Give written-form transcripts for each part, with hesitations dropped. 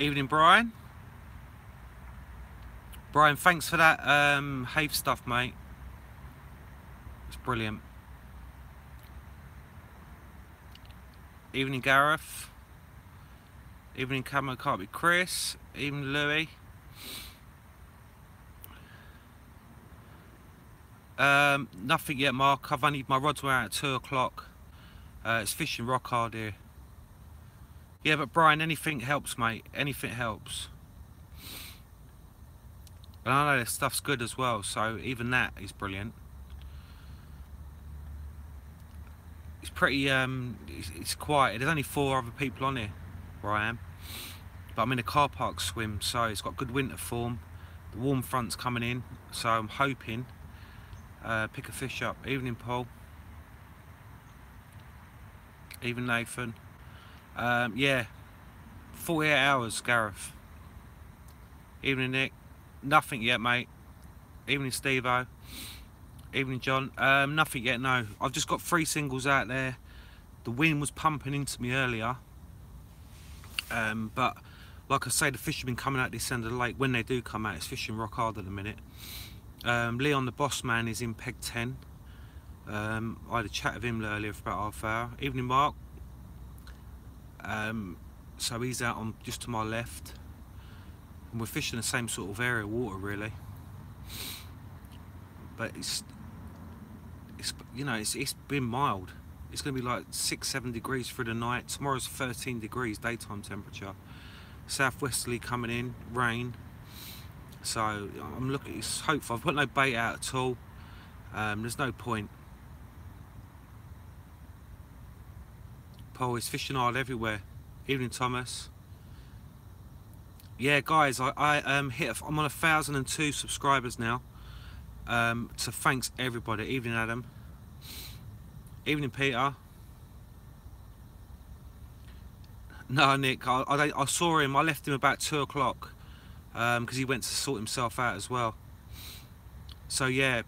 Evening, Brian. Brian, thanks for that Have stuff, mate. It's brilliant. Evening, Gareth. Evening, Camo Can't Be Chris. Evening, Louis. Nothing yet, Mark. My rods were out at 2 o'clock. It's fishing rock hard here. Yeah, but Brian, anything helps, mate. Anything helps. And I know this stuff's good as well, so even that is brilliant. It's pretty, it's quiet. There's only 4 other people on here where I am. But I'm in a car park swim, so it's got good winter form. The warm front's coming in, so I'm hoping pick a fish up. Evening, Paul. Even Nathan. Yeah, 48 hours, Gareth. Evening, Nick. Nothing yet, mate. Evening, Steve-O. Evening, John. Nothing yet, no. I've just got 3 singles out there. The wind was pumping into me earlier. But like I say, the fish have been coming out this end of the lake. When they do come out, it's fishing rock hard at the minute. Leon, the boss man, is in peg 10. I had a chat with him earlier for about half hour. Evening, Mark. So he's out on just to my left, and we're fishing the same sort of area of water, really. But it's you know, it's been mild. It's going to be like 6-7 degrees through the night. Tomorrow's 13 degrees daytime temperature. Southwesterly coming in, rain. So I'm looking. It's hopeful. I've put no bait out at all. There's no point. Paul is fishing hard everywhere. Evening, Thomas. Yeah, guys, I'm on 1,002 subscribers now. So thanks everybody. Evening, Adam. Evening, Peter. No, Nick. I saw him. I left him about 2 o'clock because he went to sort himself out as well. So yeah.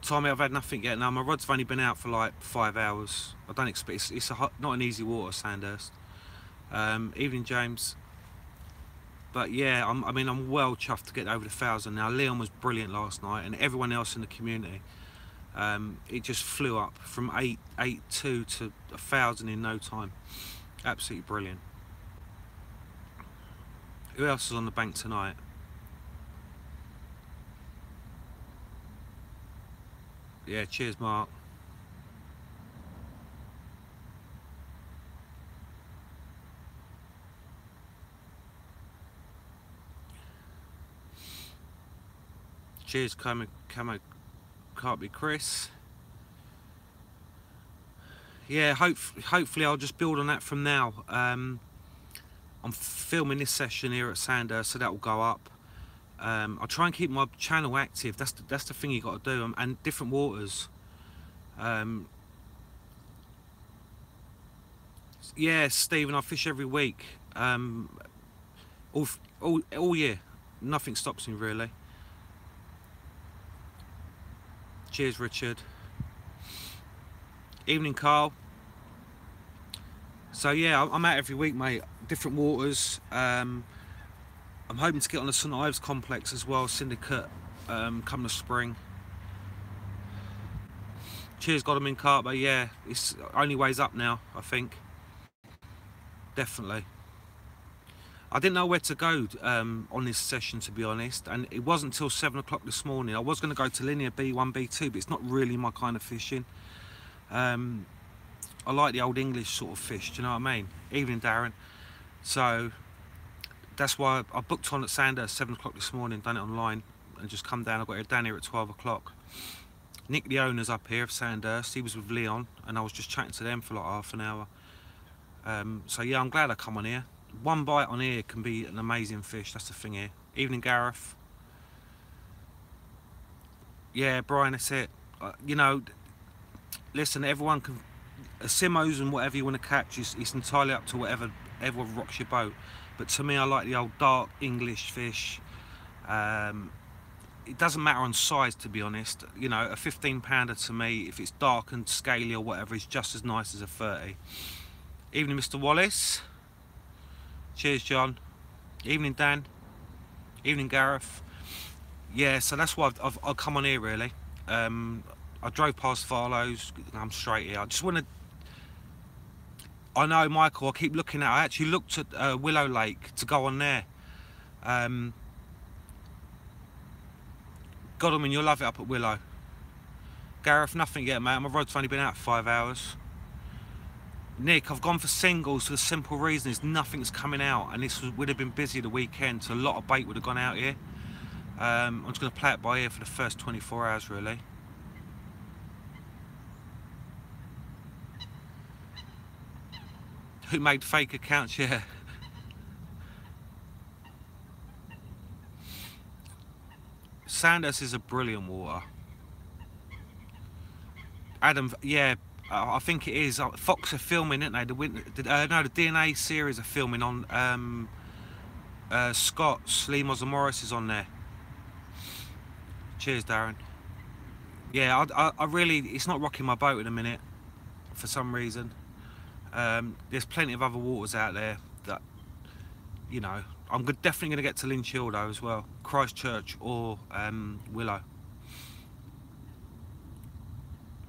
Tommy, I've had nothing yet. Now my rod's have only been out for like 5 hours. I don't expect it's not an easy water, Sandhurst. Evening, James. But yeah, I'm well chuffed to get over the 1,000 now. Leon was brilliant last night, and everyone else in the community. It just flew up from 882 to 1,000 in no time. Absolutely brilliant. Who else is on the bank tonight? Yeah, cheers, Mark. Cheers, Camo Can't Be Chris. Yeah, hopefully I'll just build on that from now. I'm filming this session here at Sandhurst, so that will go up. I'll try and keep my channel active. That's the thing you got to do, and different waters. Yeah, Stephen, I fish every week, all year. Nothing stops me really. Cheers, Richard. Evening, Carl. So yeah, I'm out every week, mate. Different waters. I'm hoping to get on the St Ives complex as well, syndicate, come the spring. Cheers, Godalming Carter. Yeah, it's only ways up now, I think. Definitely. I didn't know where to go on this session, to be honest, and it wasn't until 7 o'clock this morning. I was going to go to linear B1, B2, but it's not really my kind of fishing. I like the old English sort of fish, do you know what I mean? Evening, Darren. So that's why I booked on at Sandhurst 7 o'clock this morning, done it online, and just come down. I got here down here at 12 o'clock. Nick, the owner's up here of Sandhurst. He was with Leon, and I was just chatting to them for like half an hour. So yeah, I'm glad I come on here. One bite on here can be an amazing fish. That's the thing here. Evening, Gareth. Yeah, Brian, that's it. You know, listen, everyone can, simmos and whatever you want to catch, it's entirely up to whatever rocks your boat. But to me, I like the old dark English fish. It doesn't matter on size, to be honest. You know, a 15-pounder to me, if it's dark and scaly or whatever, is just as nice as a 30. Evening, Mr. Wallace. Cheers, John. Evening, Dan. Evening, Gareth. Yeah, so that's why I've come on here, really. I drove past Farlow's. I'm straight here. I just want to... I know, Michael, I keep looking at... I actually looked at Willow Lake to go on there. Godalming, you'll love it up at Willow. Gareth, nothing yet, mate. My rod's only been out for 5 hours. Nick, I've gone for singles for the simple reason is nothing's coming out, and this would have been busy the weekend, so a lot of bait would have gone out here. I'm just going to play it by ear for the first 24 hours, really. Who made fake accounts? Yeah. Sandhurst is a brilliant water. Adam, yeah, I think it is. Fox are filming, aren't they? The DNA series are filming on Scott's. Lee Moss and Morris is on there. Cheers, Darren. Yeah, I really, it's not rocking my boat in a minute for some reason. There's plenty of other waters out there that, you know, I'm definitely going to get to Lynchill though as well. Christchurch or Willow.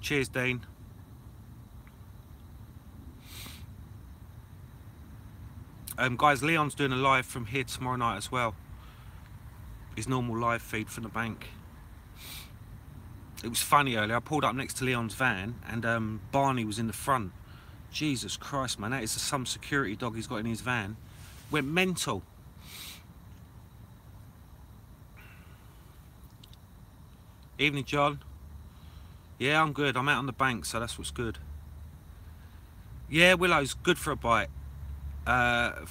Cheers, Dean. Guys, Leon's doing a live from here tomorrow night as well. His normal live feed from the bank. It was funny earlier. I pulled up next to Leon's van and Barney was in the front. Jesus Christ, man, that is some security dog he's got in his van. Went mental. Evening, John. Yeah, I'm good. I'm out on the bank, so that's what's good. Yeah, Willow's good for a bite. I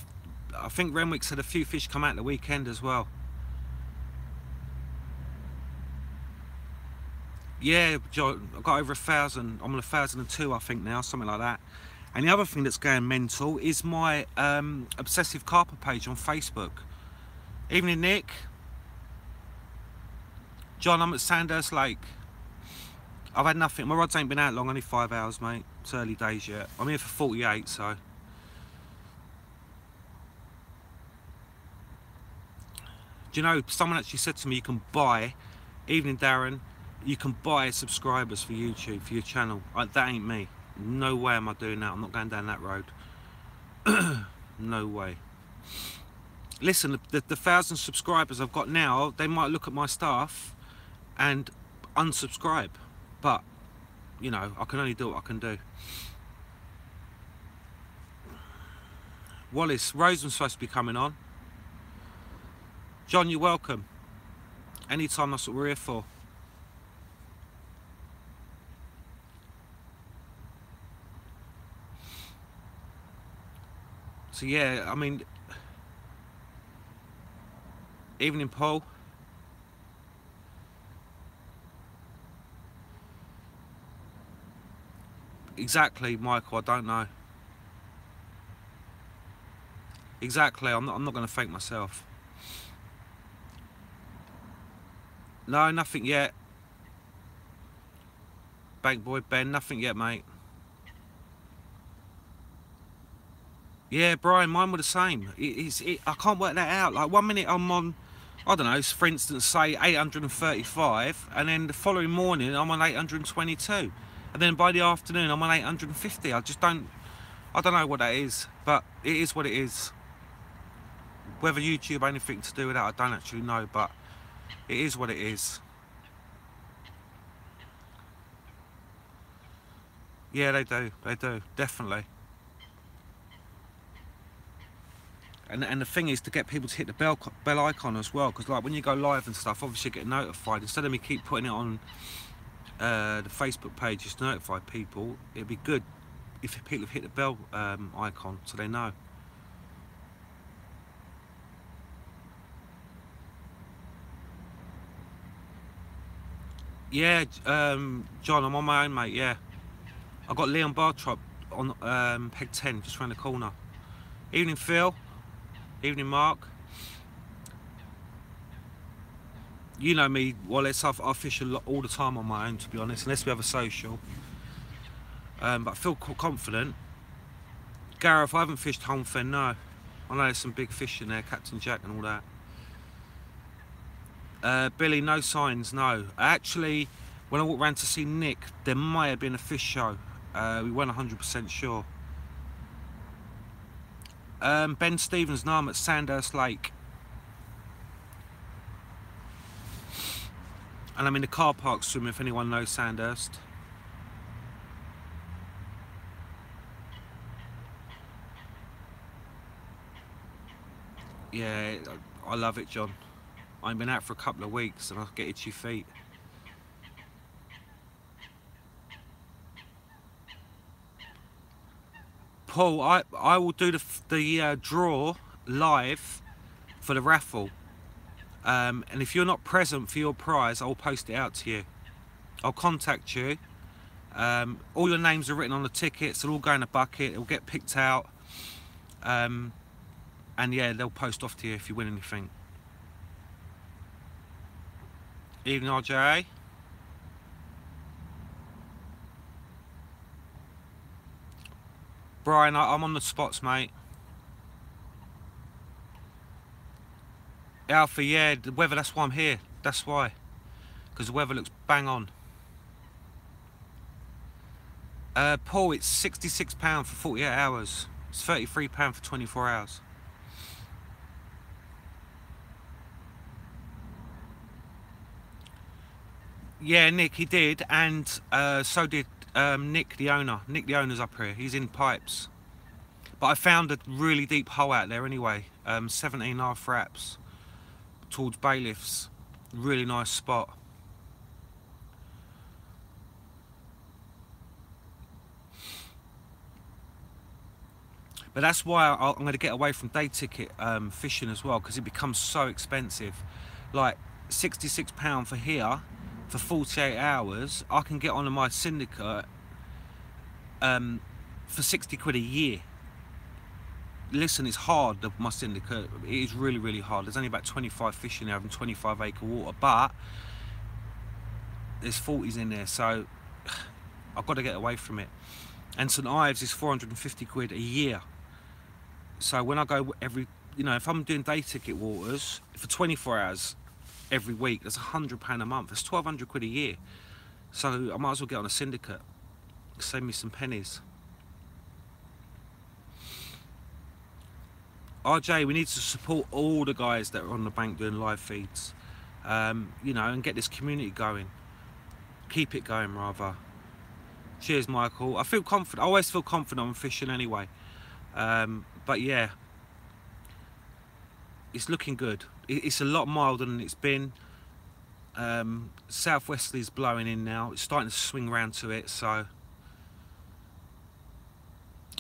think Renwick's had a few fish come out the weekend as well. Yeah, John, I got over 1,000. I'm on 1,002, I think now, something like that. And the other thing that's going mental is my obsessive carper page on Facebook. Evening, Nick. John, I'm at Sandhurst Lake. I've had nothing. My rods ain't been out long, only 5 hours, mate. It's early days yet. I'm here for 48, so. Do you know, someone actually said to me, you can buy, evening Darren, you can buy subscribers for YouTube, for your channel. That ain't me. No way am I doing that. I'm not going down that road. No way. Listen, the 1,000 subscribers I've got now, they might look at my stuff and unsubscribe. But, you know, I can only do what I can do. Wallace, Roseman's supposed to be coming on. John, you're welcome. Anytime, that's what we're here for. So yeah, I mean, evening, Paul. Exactly, Michael, I don't know. Exactly, I'm not going to fake myself. No, nothing yet. Bank boy Ben, nothing yet, mate. Yeah, Brian, mine were the same. I can't work that out. Like 1 minute I'm on, I don't know, for instance, say 835, and then the following morning I'm on 822. And then by the afternoon I'm on 850. I don't know what that is, but it is what it is. Whether YouTube had anything to do with that, I don't actually know, but it is what it is. Yeah, they do, definitely. And the thing is to get people to hit the bell icon as well, because like when you go live and stuff, obviously you get notified. Instead of me keep putting it on the Facebook page just to notify people, it'd be good if people hit the bell icon so they know. Yeah, John, I'm on my own, mate. Yeah, I got Leon Bartrop on peg 10 just round the corner. Evening, Phil. Evening, Mark. You know me, Wallace. I fish a lot all the time on my own, to be honest, unless we have a social. But I feel confident. Gareth, I haven't fished Holmfen, no. I know there's some big fish in there, Captain Jack and all that. Billy, no signs, no. Actually, when I walked around to see Nick, there might have been a fish show. We weren't 100% sure. Ben Stevens, no, I'm at Sandhurst Lake. And I'm in the car park swimming, if anyone knows Sandhurst. Yeah, I love it, John. I've been out for a couple of weeks and I get itchy feet. Paul, I will do the draw live for the raffle. And if you're not present for your prize, I'll post it out to you. I'll contact you. All your names are written on the tickets. They'll all go in a bucket. It'll get picked out. And yeah, they'll post off to you if you win anything. Evening, RJ. Brian, I'm on the spots, mate. Alpha, yeah, the weather, that's why I'm here. That's why. Because the weather looks bang on. Paul, it's £66 for 48 hours. It's £33 for 24 hours. Yeah, Nick, he did, and so did Nick, the owner. Nick, the owner's up here. He's in pipes. But I found a really deep hole out there anyway. 17.5 wraps towards bailiffs. Really nice spot. But that's why I'm going to get away from day ticket fishing as well, because it becomes so expensive. Like £66 for here for 48 hours. I can get onto my syndicate for 60 quid a year. Listen, it's hard, my syndicate. It is really, really hard. There's only about 25 fish in there having 25 acre water, but there's 40s in there, so I've got to get away from it. And St Ives is 450 quid a year. So when I go every, you know, if I'm doing day ticket waters for 24 hours every week, that's £100 a month. That's 1,200 quid a year. So I might as well get on a syndicate. Save me some pennies. RJ, we need to support all the guys that are on the bank doing live feeds, you know, and get this community going. Keep it going, rather. Cheers, Michael. I feel confident. I always feel confident on fishing anyway. But yeah, it's looking good. It's a lot milder than it's been. Southwesterly's blowing in now. It's starting to swing around to it. So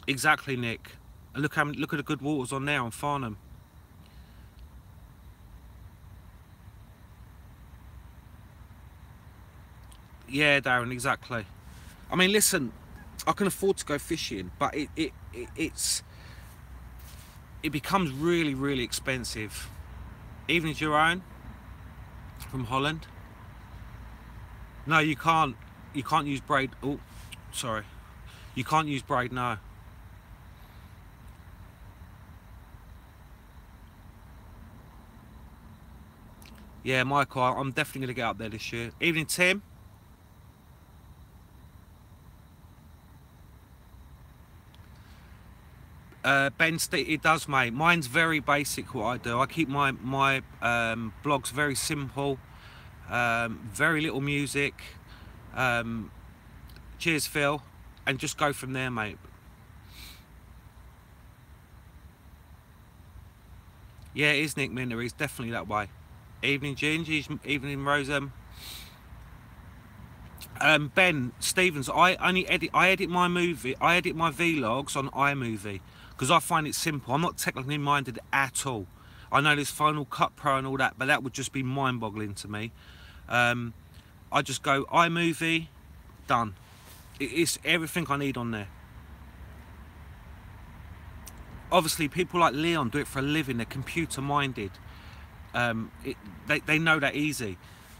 exactly, Nick. And look at the good waters on there on Farnham. Yeah, Darren, exactly. I mean, listen, I can afford to go fishing, but it becomes really, really expensive. Even as your own from Holland. No, you can't use braid. Oh, sorry. You can't use braid, no. Yeah, Michael, I'm definitely going to get up there this year. Evening, Tim. Ben, it does, mate. Mine's very basic, what I do. I keep my blogs very simple, very little music. Cheers, Phil. And just go from there, mate. Yeah, it is Nick Minter. He's definitely that way. Evening, Gingy. Evening, Rosem. Ben Stevens, I edit my vlogs on iMovie because I find it simple. I'm not technically minded at all. I know there's Final Cut Pro and all that, but that would just be mind-boggling to me. I just go iMovie, done. It's everything I need on there. Obviously, people like Leon do it for a living. They're computer-minded. They know that easy.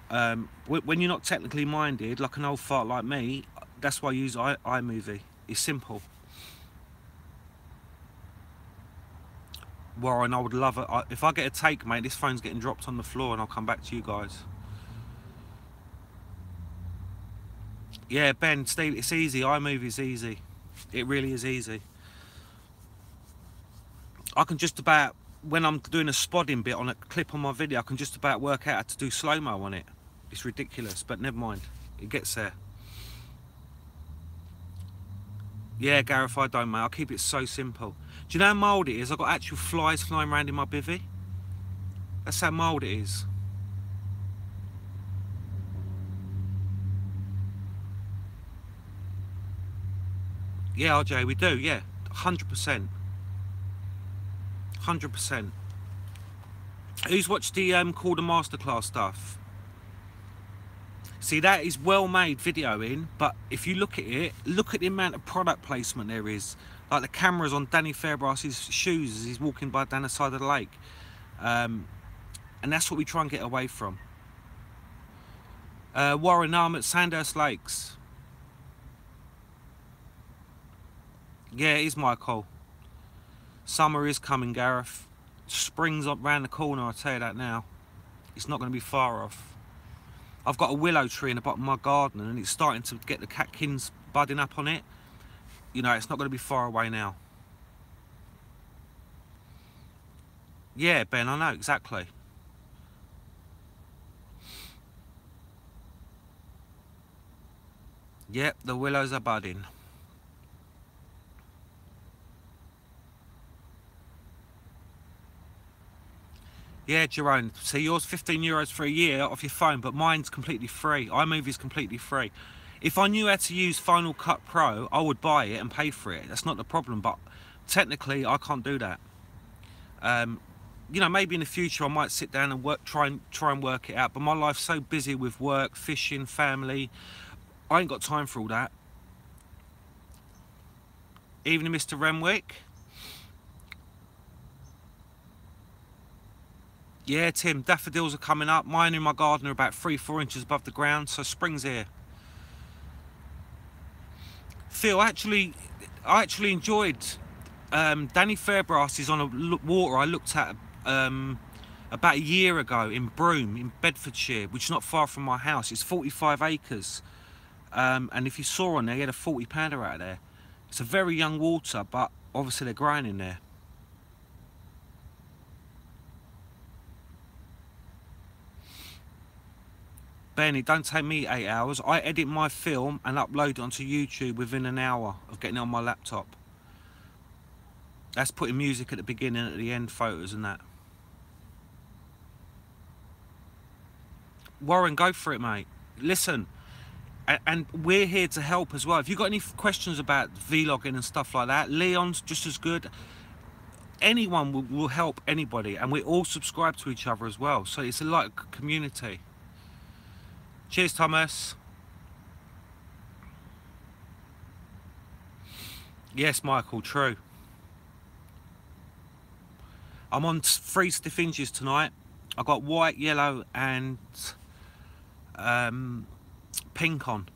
When you're not technically minded, like an old fart like me, that's why I use iMovie. It's simple. Warren, I would love it. If I get a take, mate, this phone's getting dropped on the floor and I'll come back to you guys. Yeah, Ben, Steve, it's easy. iMovie's easy. It really is easy. I can just about, when I'm doing a spodding bit on a clip on my video, I can just about work out how to do slow-mo on it. It's ridiculous, but never mind. It gets there. Yeah, Gareth, I don't, mate. I'll keep it so simple. Do you know how mild it is? I've got actual flies flying around in my bivvy. That's how mild it is. Yeah, RJ, we do, yeah. 100%. 100%. Who's watched the Calder Masterclass stuff? See, that is well-made videoing, but if you look at it, look at the amount of product placement there is. Like the cameras on Danny Fairbrass's shoes as he's walking by down the side of the lake. And that's what we try and get away from. Warren, I'm at Sandhurst Lakes. Yeah, it is, Michael. Summer is coming, Gareth. Spring's up round the corner, I'll tell you that now. It's not going to be far off. I've got a willow tree in the bottom of my garden and it's starting to get the catkins budding up on it. You know, it's not going to be far away now. Yeah, Ben, I know, exactly. Yep, the willows are budding. Yeah, Jerome, see, yours €15 for a year off your phone, but mine's completely free. iMovie's completely free. If I knew how to use Final Cut Pro, I would buy it and pay for it. That's not the problem, but technically I can't do that. You know, maybe in the future I might sit down and try and work it out, but my life's so busy with work, fishing, family, I ain't got time for all that. Evening, Mr. Renwick. Yeah, Tim, daffodils are coming up. Mine in my garden are about 3-4 inches above the ground, so spring's here. Phil, I actually enjoyed Danny Fairbrass is on a water I looked at about a year ago in Broome in Bedfordshire, which is not far from my house. It's 45 acres, and if you saw on there, you had a 40-pounder out of there. It's a very young water, but obviously they're growing in there. Ben, it don't take me 8 hours. I edit my film and upload it onto YouTube within an hour of getting it on my laptop. That's putting music at the beginning and at the end, photos and that. Warren, go for it, mate. Listen, and we're here to help as well. If you've got any questions about vlogging and stuff like that, Leon's just as good. Anyone will help anybody, and we all subscribe to each other as well. So it's like a community. Cheers, Thomas. Yes, Michael, true. I'm on 3 stiff hinges tonight. I've got white, yellow and pink on.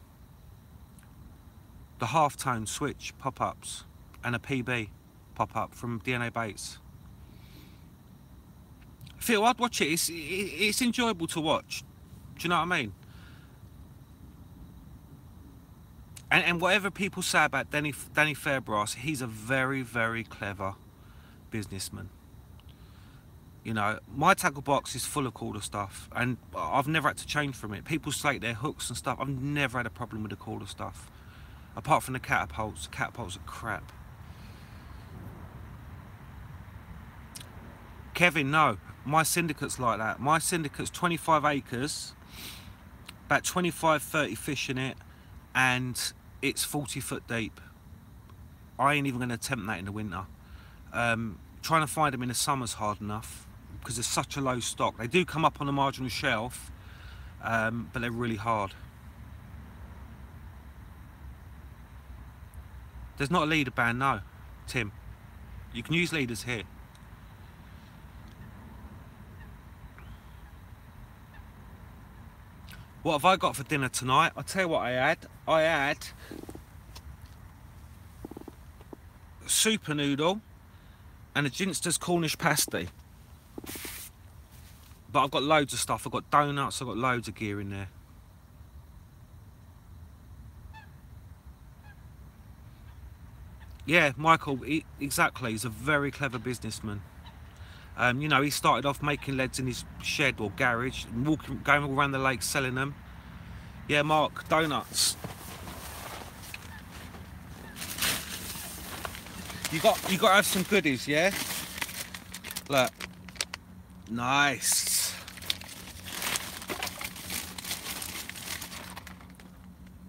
The half-tone switch pop-ups and a PB pop-up from DNA Bates. Phil, I'd watch it. It's enjoyable to watch. Do you know what I mean? And whatever people say about Danny Fairbrass, he's a very, very clever businessman. You know, my tackle box is full of Calder stuff, and I've never had to change from it. People slate their hooks and stuff. I've never had a problem with the Calder stuff, apart from the catapults. The catapults are crap. Kevin, no, my syndicate's like that. My syndicate's 25 acres, about 25-30 fish in it, and it's 40 foot deep. I ain't even going to attempt that in the winter. Trying to find them in the summer's hard enough because there's such a low stock. They do come up on the marginal shelf, but they're really hard. There's not a leader band, no, Tim. You can use leaders here. What have I got for dinner tonight? I'll tell you what I had. I had super noodle, and a Ginster's Cornish pasty. But I've got loads of stuff. I've got donuts, I've got loads of gear in there. Yeah, Michael, exactly. He's a very clever businessman. You know, he started off making leads in his shed or garage, and going all around the lake selling them. Yeah, Mark, donuts. You got to have some goodies, yeah. Look, nice.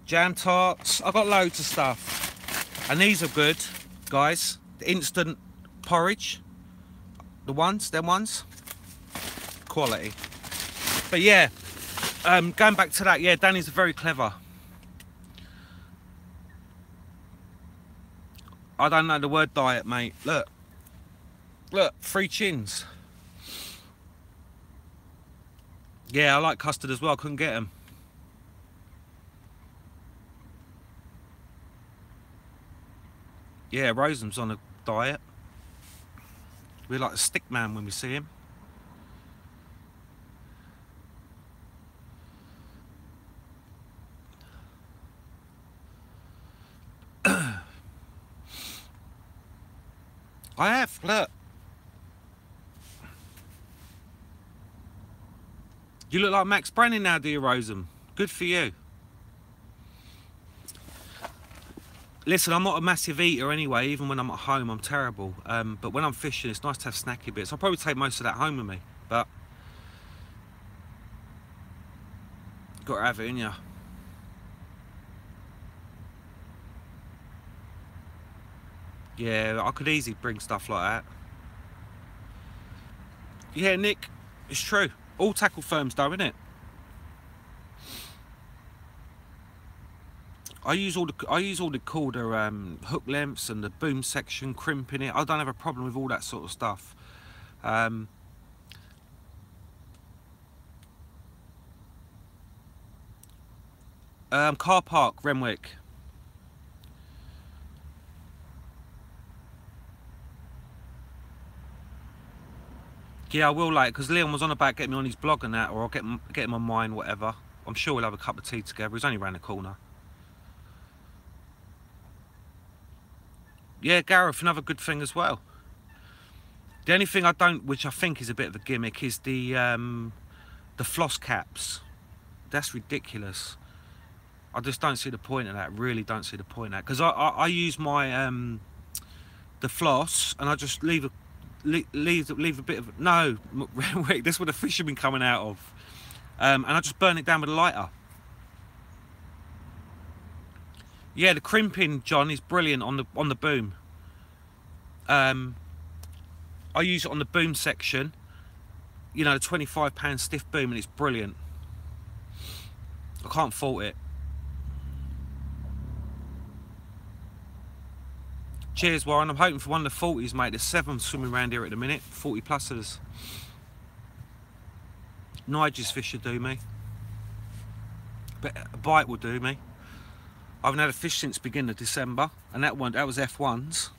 Jam tarts. I've got loads of stuff, and these are good, guys. The instant porridge. Them ones, quality. But yeah, going back to that, yeah, Danny's very clever. I don't know the word diet, mate. Look, 3 chins. Yeah, I like custard as well. I couldn't get them. Yeah, Rosam's on a diet. We're like a stick man when we see him. I have, look. You look like Max Branning now, do you, Rosam? Good for you. Listen, I'm not a massive eater anyway. Even when I'm at home, I'm terrible. But when I'm fishing, it's nice to have snacky bits. I'll probably take most of that home with me. But got to have it in ya. Yeah, I could easily bring stuff like that. Yeah, Nick, it's true. All tackle firms do, innit? I use all the quarter hook lengths and the boom section, crimping it. I don't have a problem with all that sort of stuff. Car park, Renwick. Yeah, I will, like, because Leon was on about getting me on his blog and that, or I'll get him on mine, whatever. I'm sure we'll have a cup of tea together. He's only around the corner. Yeah, Gareth, another good thing as well. The only thing I don't, which I think is a bit of a gimmick, is the floss caps. That's ridiculous. I just don't see the point of that. Really don't see the point of that. Because I use my the floss, and I just leave a bit of, no, this is where the fish have been coming out of, and I just burn it down with a lighter. Yeah, the crimping, John, is brilliant on the boom. I use it on the boom section, you know, the £25 stiff boom, and it's brilliant. I can't fault it. Cheers, Warren. I'm hoping for one of the 40s, mate. There's 7 swimming around here at the minute, 40 plussers. Nigel's fish should do me, but a bite will do me. I haven't had a fish since beginning of December, and that was F1s.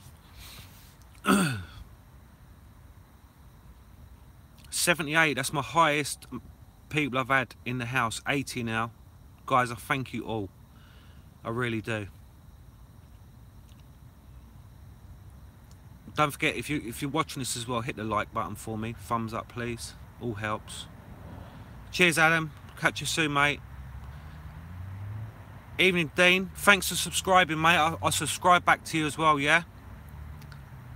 78, that's my highest people I've had in the house. 80 now. Guys, I thank you all. I really do. Don't forget, if you're watching this as well, hit the like button for me. Thumbs up, please. All helps. Cheers, Adam. Catch you soon, mate. Evening, Dean. Thanks for subscribing, mate. I subscribe back to you as well, yeah?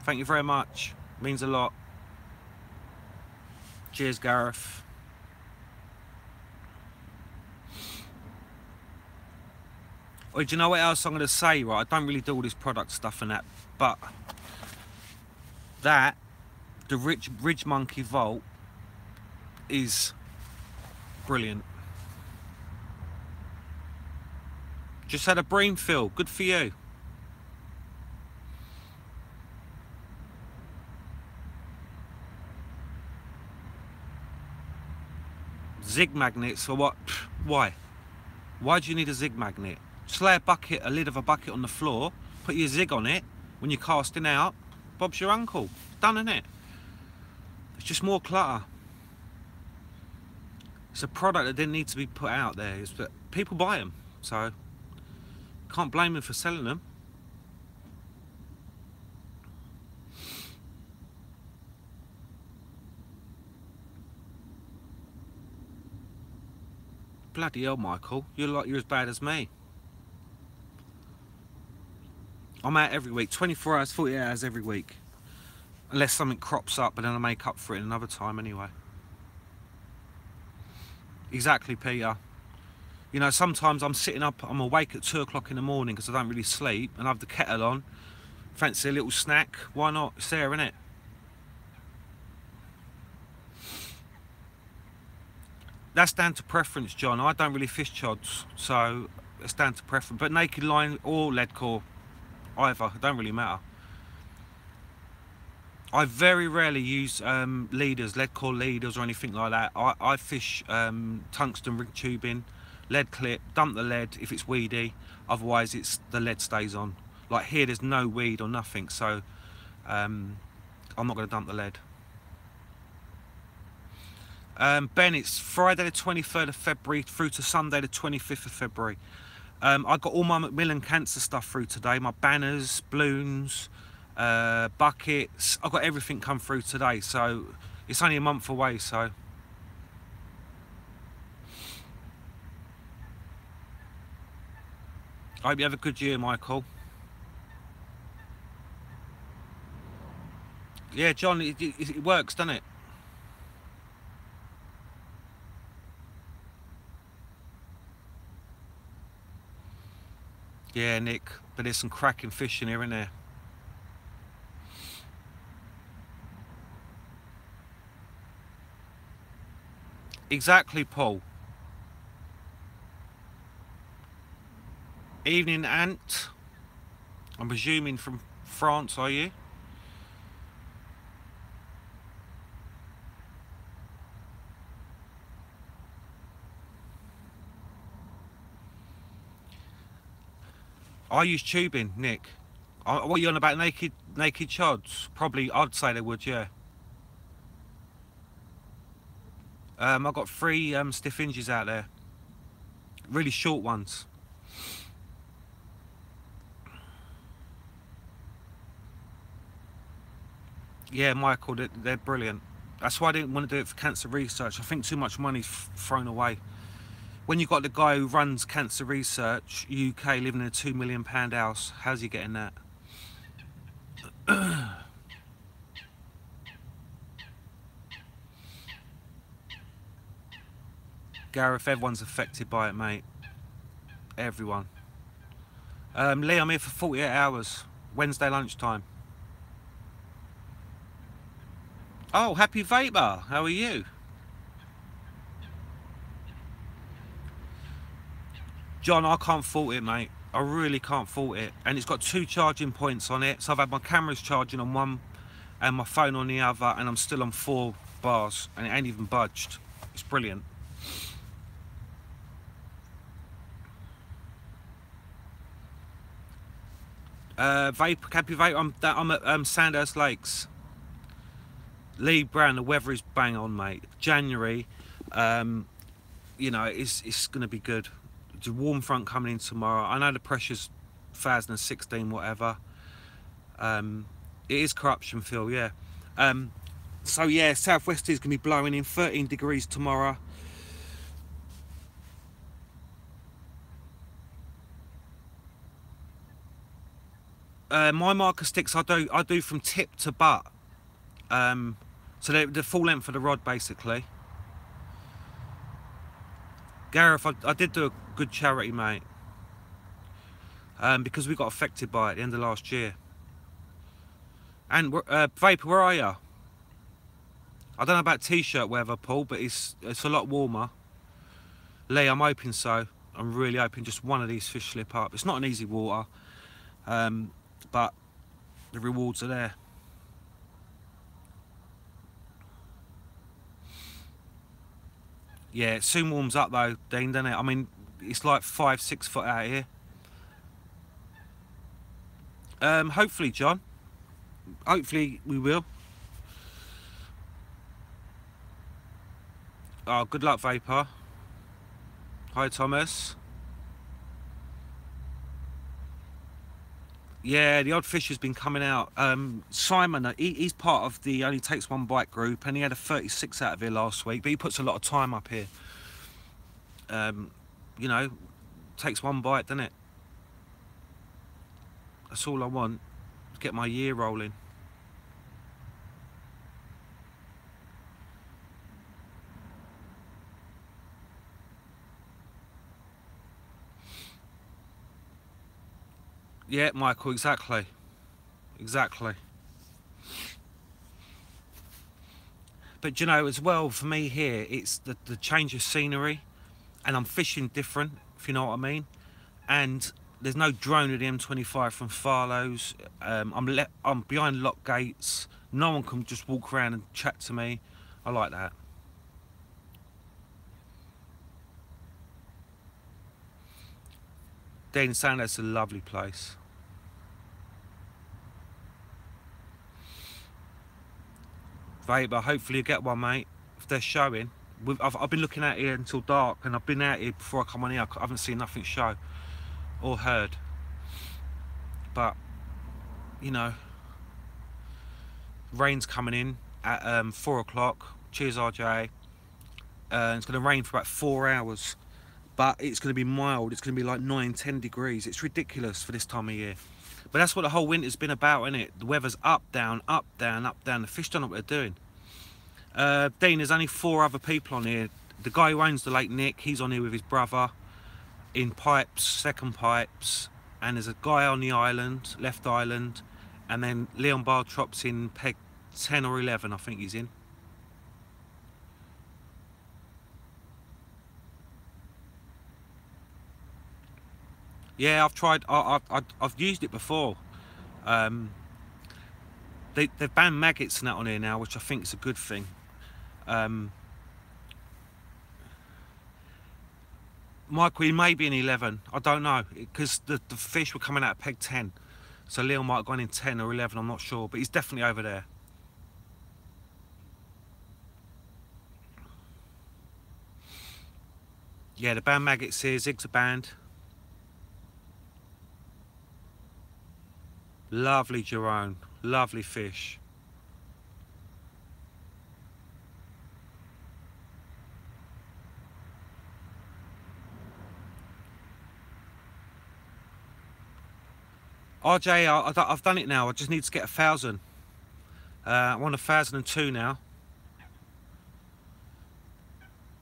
Thank you very much. Means a lot. Cheers, Gareth. Well, do you know what else I'm going to say, right? I don't really do all this product stuff and that, but that, the Ridge Monkey Vault, is brilliant. Just had a brain fill. Good for you. Zig magnets for what? Why? Why do you need a zig magnet? Just lay a lid of a bucket on the floor, put your zig on it when you're casting out. Bob's your uncle. Done, innit? It's just more clutter. It's a product that didn't need to be put out there. It's that people buy them, so can't blame them for selling them. Bloody hell, Michael, you're as bad as me. I'm out every week, 24 hours, 48 hours every week. Unless something crops up, but then I make up for it another time anyway. Exactly, Peter. You know, sometimes I'm sitting up, I'm awake at 2 o'clock in the morning because I don't really sleep, and I have the kettle on. Fancy a little snack? Why not? It's there, innit? That's down to preference, John. I don't really fish chods, so it's down to preference. But naked line or lead core, either, it don't really matter. I very rarely use leaders, lead core leaders or anything like that. I fish tungsten rig tubing, lead clip, dump the lead if it's weedy, otherwise the lead stays on. Like here there's no weed or nothing, so I'm not going to dump the lead. Ben, it's Friday the 23rd of February through to Sunday the 25th of February. I got all my Macmillan cancer stuff through today, my banners, balloons, buckets. I've got everything come through today, so it's only a month away, so I hope you have a good year, Michael. Yeah, John, it works, doesn't it? Yeah, Nick, but there's some cracking fish in here, isn't there? Exactly, Paul. Evening, Ant. I'm presuming from France, are you? I use tubing, Nick. What are you on about, naked chods? Probably, I'd say they would, yeah. I've got 3 stiff hinges out there. Really short ones. Yeah, Michael, they're brilliant. That's why I didn't want to do it for cancer research. I think too much money's thrown away. When you've got the guy who runs cancer research UK living in a £2 million house, how's he getting that? Gareth, everyone's affected by it, mate. Everyone. Lee, I'm here for 48 hours. Wednesday lunchtime. Oh, happy Vapor. How are you? John, I can't fault it, mate. I really can't fault it. And it's got 2 charging points on it. So I've had my cameras charging on one and my phone on the other, and I'm still on 4 bars, and it ain't even budged. It's brilliant. Happy Vapor, I'm at Sandhurst Lakes. Lee Brown, the weather is bang on, mate. January, you know, it's going to be good. There's a warm front coming in tomorrow. I know the pressure's 2016, whatever. It is corruption, Phil, yeah. So yeah, southwest is going to be blowing in, 13 degrees tomorrow. My marker sticks, I do from tip to butt. So they're the full length of the rod, basically. Gareth, I did do a good charity, mate, because we got affected by it at the end of last year. And Vapor, where are you? I don't know about t-shirt weather, Paul, but it's a lot warmer. Lee, I'm hoping so. I'm really hoping just one of these fish slip up. It's not an easy water, but the rewards are there. Yeah, it soon warms up though, Dean, doesn't it? I mean, it's like 5-6 foot out here. Hopefully, John. hopefully we will. Oh, good luck, Vapor. Hi, Thomas. Yeah, the odd fish has been coming out. Simon, he's part of the Only Takes One Bite group, and he had a 36 out of here last week, but he puts a lot of time up here. You know, takes one bite, doesn't it? That's all I want, to get my year rolling. Yeah, Michael, exactly. Exactly. But you know, as well, for me here, it's the change of scenery, and I'm fishing different, if you know what I mean. And there's no drone at the M25 from Farlow's. I'm behind lock gates. No one can just walk around and chat to me. I like that. Dean Sandhurst is a lovely place. Vapor, hopefully you get one, mate, if they're showing. I've been looking out here until dark, and I've been out here before I come on here. I haven't seen nothing show or heard. But, you know, rain's coming in at 4 o'clock. Cheers, RJ. It's going to rain for about 4 hours. But it's going to be mild. It's going to be like 9-10 degrees. It's ridiculous for this time of year. But that's what the whole winter's been about, isn't it? The weather's up, down, up, down, up, down. The fish don't know what they're doing. Dean, there's only 4 other people on here. The guy who owns the lake, Nick, he's on here with his brother in pipes, second pipes. And there's a guy on the island, left island. And then Leon Bartrop's in peg 10 or 11, I think he's in. Yeah, I've tried. I've used it before. They've banned maggots and that on here now, which I think is a good thing. Michael, he may be in 11. I don't know, because the fish were coming out at peg 10. So Leon might have gone in 10 or 11, I'm not sure. But he's definitely over there. Yeah, the banned maggots here. Zigs are banned. Lovely Jerome. Lovely fish. RJ, I've done it now. I just need to get 1,000. I'm on 1,002 now.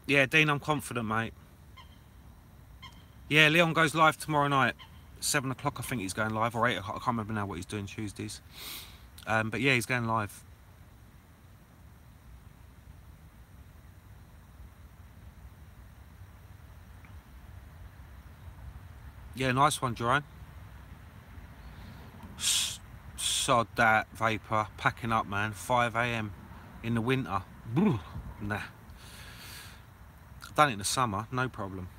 Yeah, Dean, I'm confident, mate. Yeah, Leon goes live tomorrow night. 7 o'clock, I think he's going live, or 8 o'clock. I can't remember now what he's doing Tuesdays. But yeah, he's going live. Yeah, nice one, Jerome. Sod that, Vapor. Packing up, man. 5 AM in the winter. Nah. I've done it in the summer, no problem.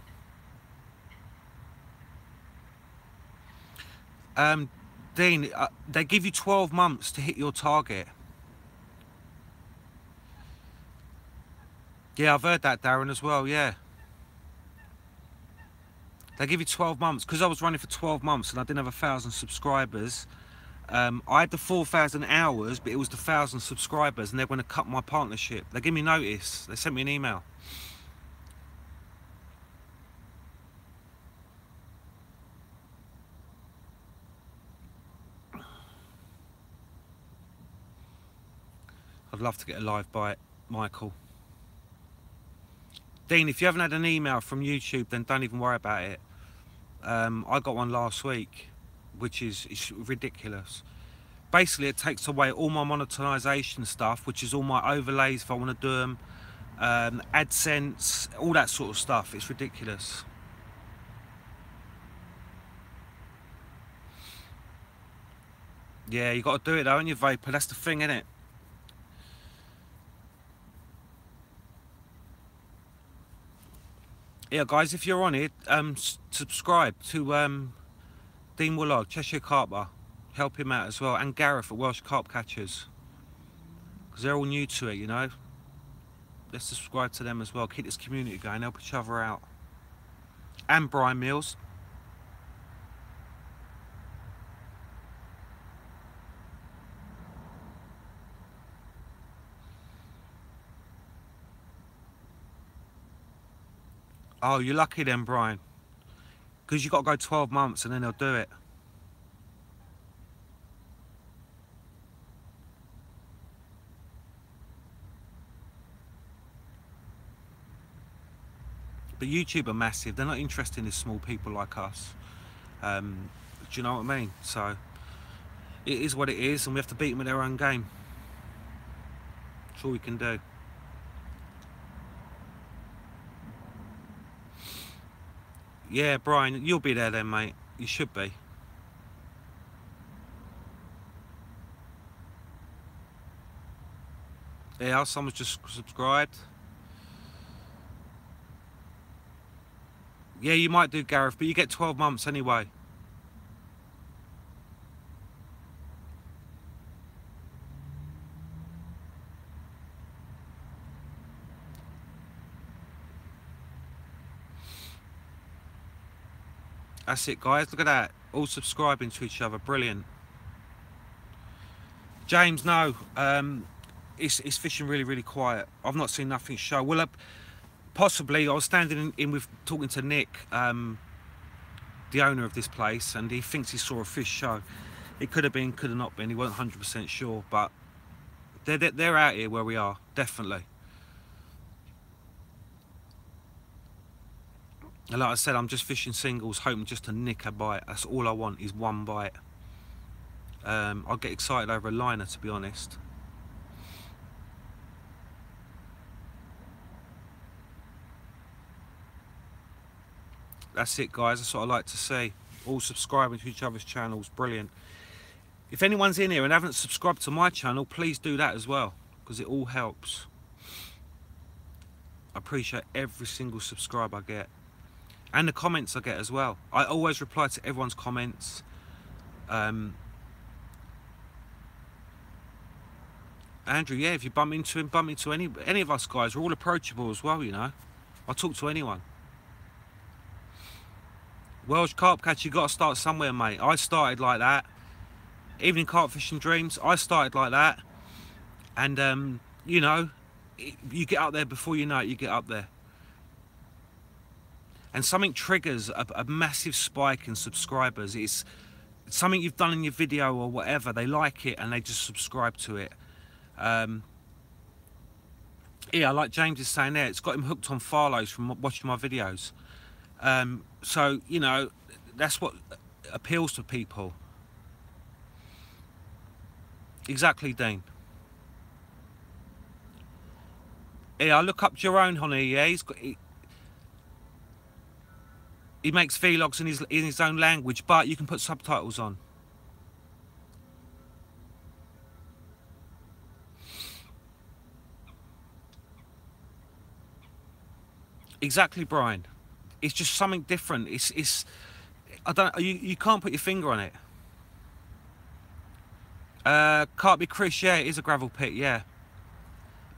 Dean, they give you 12 months to hit your target. Yeah, I've heard that, Darren, as well, yeah. They give you 12 months. Because I was running for 12 months and I didn't have 1,000 subscribers. I had the 4,000 hours, but it was the 1,000 subscribers, and they're going to cut my partnership. They give me notice. They sent me an email. I'd love to get a live bite, Michael. Dean, if you haven't had an email from YouTube, then don't even worry about it. I got one last week, which is ridiculous. Basically, it takes away all my monetization stuff, which is all my overlays if I want to do them, AdSense, all that sort of stuff. It's ridiculous. Yeah, you got to do it though, ain't you, Vapor? That's the thing, innit? Yeah, guys, if you're on it, subscribe to Dean Woolard, Cheshire Carper. Help him out as well, and Gareth at Welsh Carp Catchers, because they're all new to it, you know. Let's subscribe to them as well. Keep this community going. Help each other out. And Brian Mills. Oh, you're lucky then, Brian, because you've got to go 12 months and then they'll do it. But YouTube are massive. They're not interested in small people like us. Do you know what I mean? So it is what it is, and we have to beat them at their own game. That's all we can do. Yeah, Brian, you'll be there then, mate. You should be. Yeah, someone's just subscribed. Yeah, you might do, Gareth, but you get 12 months anyway. That's it, guys. Look at that. All subscribing to each other. Brilliant. James, no. It's fishing really, really quiet. I've not seen nothing show. Well, possibly. I was standing in with talking to Nick, the owner of this place, and he thinks he saw a fish show. It could have been, could have not been. He wasn't 100% sure, but they're out here where we are, definitely. And like I said, I'm just fishing singles, hoping just to nick a bite. That's all I want, is one bite. I'll get excited over a liner, to be honest. That's it, guys. That's what I like to see. All subscribing to each other's channels. Brilliant. If anyone's in here and haven't subscribed to my channel, please do that as well, because it all helps. I appreciate every single subscribe I get. And the comments I get as well. I always reply to everyone's comments. Andrew, yeah, if you bump into him, bump into any of us guys. We're all approachable as well, you know. I talk to anyone. Welsh carp catch, you got to start somewhere, mate. I started like that. Evening carp fishing dreams, I started like that. And, you know, you get up there before you know it, you get up there. And something triggers a massive spike in subscribers. It's something you've done in your video or whatever. They like it and they just subscribe to it. Yeah, like James is saying there, it's got him hooked on Farlows from watching my videos. So, you know, that's what appeals to people. Exactly, Dean. Yeah, I look up Jerome Honey, yeah, he makes vlogs in his own language, but you can put subtitles on. Exactly, Brian. It's just something different. I don't. You can't put your finger on it. Can't be Chris. Yeah, it is a gravel pit. Yeah,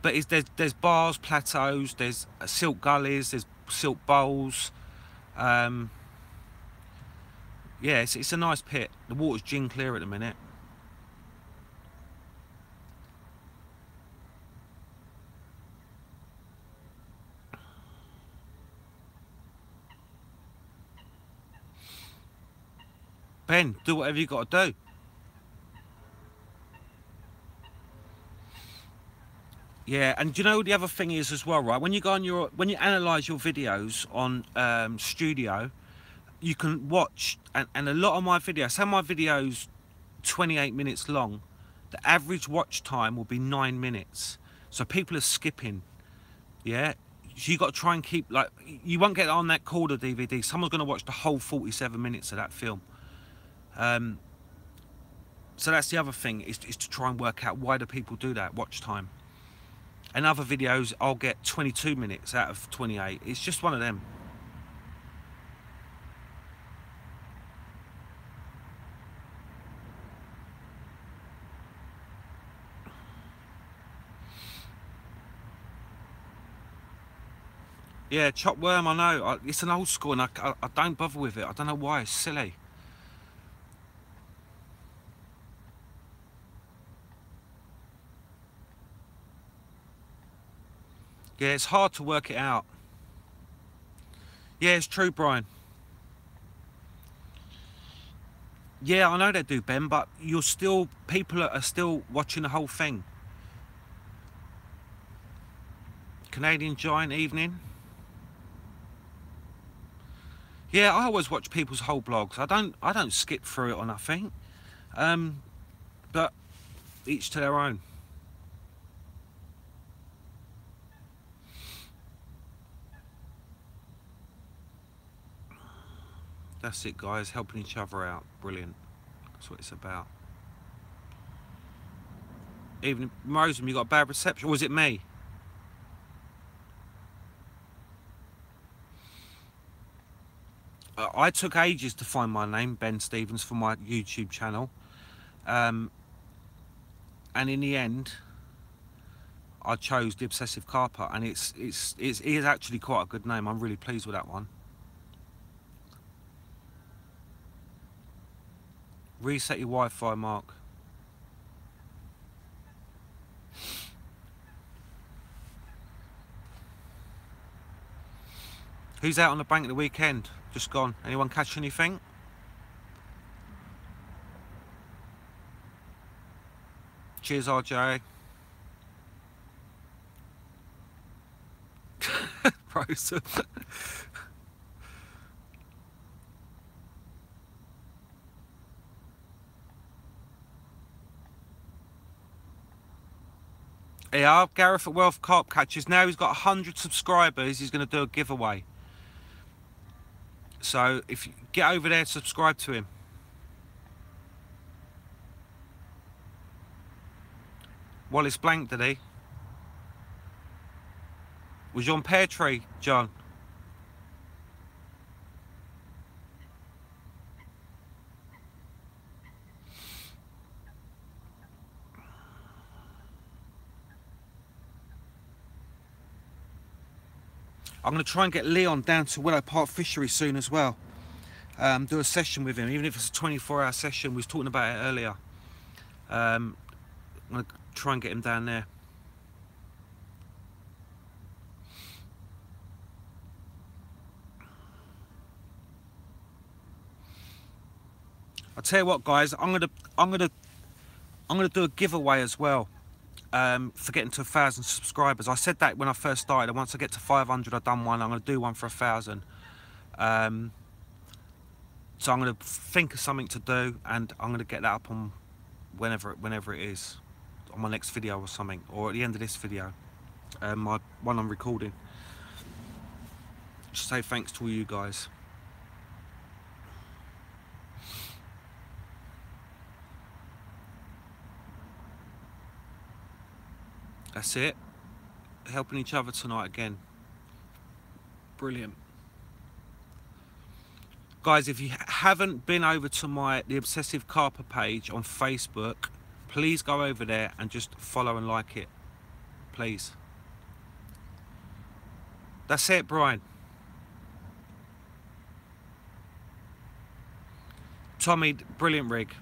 but there's bars, plateaus, there's silt gullies, there's silt bowls. Yeah, it's a nice pit. The water's gin clear at the minute. Ben, do whatever you got to do. Yeah, and do you know the other thing is as well, right? When you go on when you analyse your videos on Studio, you can watch, and a lot of my videos, some of my videos 28 minutes long, the average watch time will be 9 minutes. So people are skipping, yeah? So you got to try and keep, like, you won't get on that Calder DVD. Someone's going to watch the whole 47 minutes of that film. So that's the other thing, is to try and work out why do people do that, watch time. And other videos, I'll get 22 minutes out of 28. It's just one of them. Yeah, chopped worm, I know. It's an old school and I don't bother with it. I don't know why, it's silly. Yeah, it's hard to work it out. Yeah, it's true, Brian. Yeah, I know they do, Ben, but you're still, people are still watching the whole thing. Canadian Giant evening. Yeah, I always watch people's whole blogs. I don't skip through it or nothing. But each to their own. That's it, guys, helping each other out. Brilliant. That's what it's about. Even Mosem, you got a bad reception. Or was it me? I took ages to find my name, Ben Stevens, for my YouTube channel. And in the end, I chose the Obsessive Carper, and it is actually quite a good name. I'm really pleased with that one. Reset your Wi-Fi, Mark. Who's out on the bank at the weekend? Just gone. Anyone catch anything? Cheers, RJ. Rosa. Yeah, Gareth at Wealth Carp Catchers. Now he's got 100 subscribers. He's going to do a giveaway. So if you get over there, subscribe to him. Wallace Blank, did he? Was you on Pear Tree, John? I'm going to try and get Leon down to Willow Park Fishery soon as well. Do a session with him, even if it's a 24-hour session. We was talking about it earlier. I'm going to try and get him down there. I'll tell you what, guys. I'm gonna do a giveaway as well. For getting to 1,000 subscribers. I said that when I first started. And once I get to 500, I've done one. I'm going to do one for 1,000. So I'm going to think of something to do, and I'm going to get that up on whenever it is, on my next video or something, or at the end of this video, my one I'm recording. Just say thanks to all you guys. That's it. Helping each other tonight again. Brilliant. Guys, if you haven't been over to the Obsessive Carper page on Facebook, please go over there and just follow and like it. Please. That's it, Brian. Tommy, brilliant rig.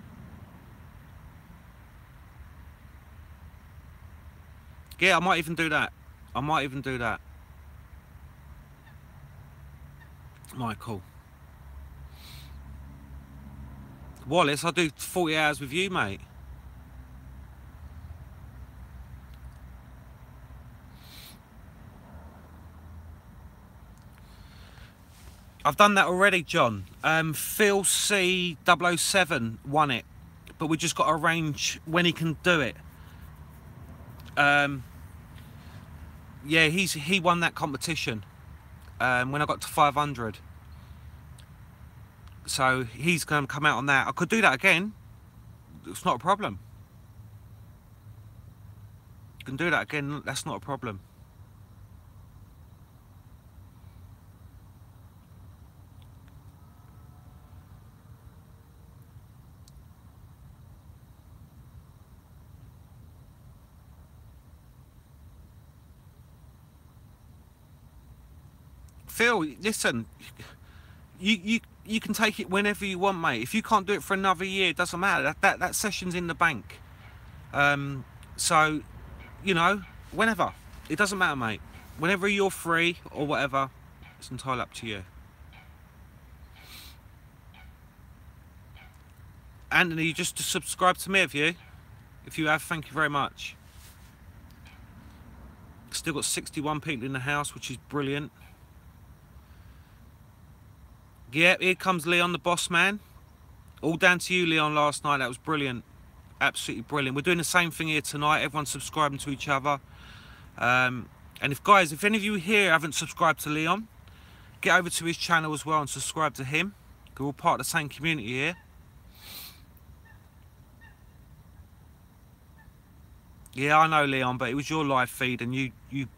Yeah, I might even do that. I might even do that. Michael. Wallace, I'll do 40 hours with you, mate. I've done that already, John. Phil C007 won it, but we just got to arrange when he can do it. Yeah, he won that competition when I got to 500. So he's going to come out on that. I could do that again. It's not a problem. You can do that again. That's not a problem. Phil, listen, you can take it whenever you want, mate. If you can't do it for another year, it doesn't matter. That session's in the bank. So, you know, whenever. It doesn't matter, mate. Whenever you're free or whatever, it's entirely up to you. Anthony, you just subscribe to me, have you? If you have, thank you very much. Still got 61 people in the house, which is brilliant. Yeah, here comes Leon, the boss man. All down to you, Leon, last night. That was brilliant. Absolutely brilliant. We're doing the same thing here tonight. Everyone's subscribing to each other. And if any of you here haven't subscribed to Leon, get over to his channel as well and subscribe to him. We're all part of the same community here. Yeah, I know, Leon, but it was your live feed and you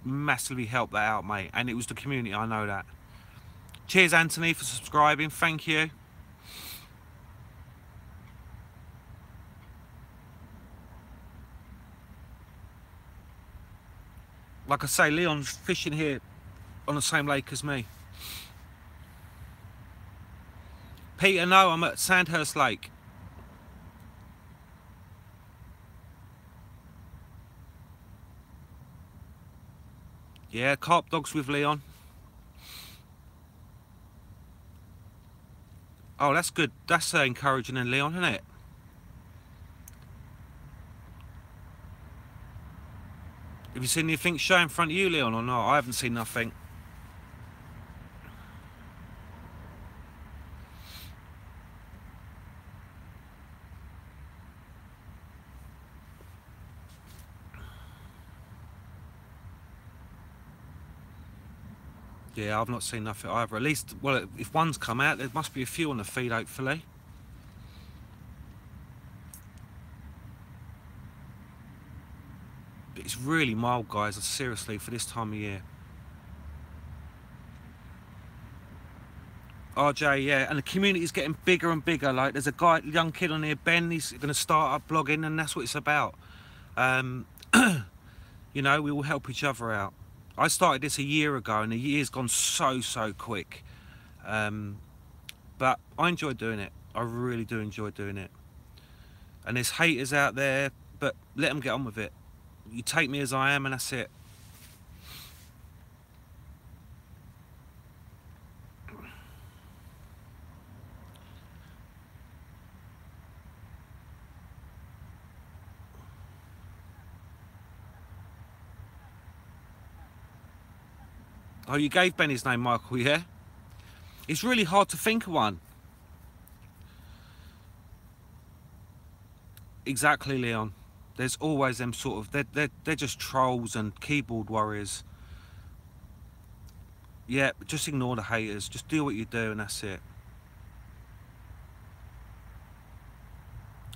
massively helped that out, mate. And it was the community, I know that. Cheers, Anthony, for subscribing. Thank you. Like I say, Leon's fishing here on the same lake as me. Peter, no, I'm at Sandhurst Lake. Yeah, carp dogs with Leon. Oh, that's good. That's encouraging then, Leon, isn't it? Have you seen anything show in front of you, Leon, or not? I haven't seen nothing. Yeah, I've not seen nothing either. At least, well, if one's come out, there must be a few on the feed, hopefully. But it's really mild, guys, seriously, for this time of year. RJ, yeah, and the community's getting bigger and bigger. Like, there's a young kid on here, Ben, he's going to start up blogging, and that's what it's about. You know, we will help each other out. I started this a year ago, and the year's gone so quick. But I enjoy doing it. I really do enjoy doing it. And there's haters out there, but let them get on with it. You take me as I am, and that's it. Oh, you gave Ben his name, Michael, yeah? It's really hard to think of one. Exactly, Leon. There's always them sort of... They're just trolls and keyboard warriors. Yeah, just ignore the haters. Just do what you do and that's it.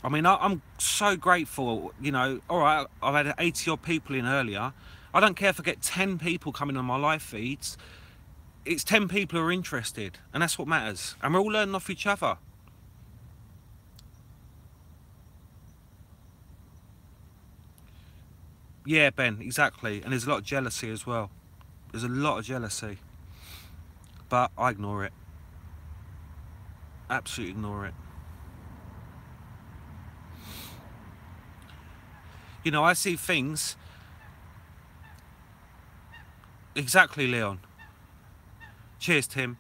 I mean, I'm so grateful, you know. All right, I've had 80 odd people in earlier. I don't care if I get 10 people coming on my live feeds. It's 10 people who are interested, and that's what matters. And we're all learning off each other. Yeah, Ben, exactly. And there's a lot of jealousy as well. There's a lot of jealousy. But I ignore it. Absolutely ignore it. You know, I see things... Exactly, Leon. Cheers, Tim.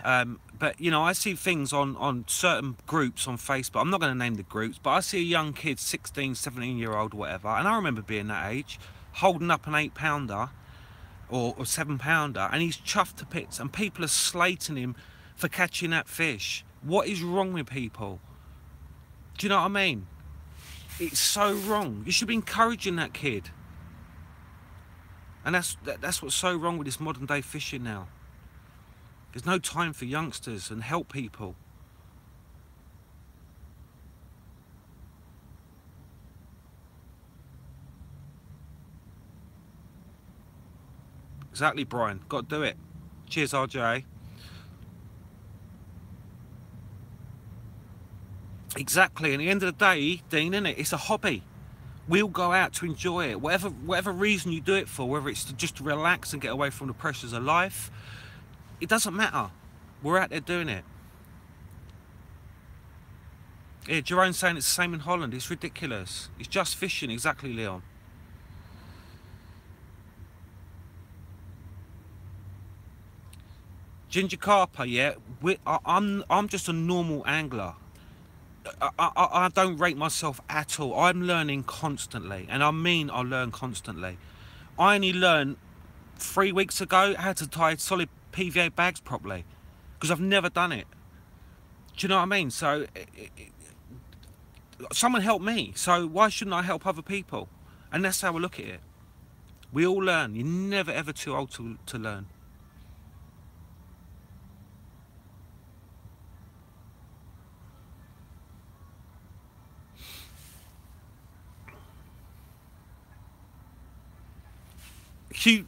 But, you know, I see things on certain groups on Facebook. I'm not going to name the groups, but I see a young kid, 16, 17-year-old or whatever, and I remember being that age, holding up an 8-pounder or 7-pounder, and he's chuffed to bits, and people are slating him for catching that fish. What is wrong with people? Do you know what I mean? It's so wrong. You should be encouraging that kid. And that's what's so wrong with this modern day fishing now. There's no time for youngsters and help people. Exactly, Brian. Got to do it. Cheers, RJ. Exactly. And at the end of the day, Dean, isn't it? It's a hobby. We'll go out to enjoy it. Whatever reason you do it for, whether it's just to relax and get away from the pressures of life, it doesn't matter. We're out there doing it. Yeah, Jerome's saying it's the same in Holland. It's ridiculous. It's just fishing, exactly, Leon. Ginger carper, yeah. I'm just a normal angler. I don't rate myself at all. I'm learning constantly, and I mean I learn constantly. I only learned 3 weeks ago how to tie solid PVA bags properly, because I've never done it. Do you know what I mean? So someone helped me, so why shouldn't I help other people? And that's how I look at it. We all learn. You're never ever too old to learn.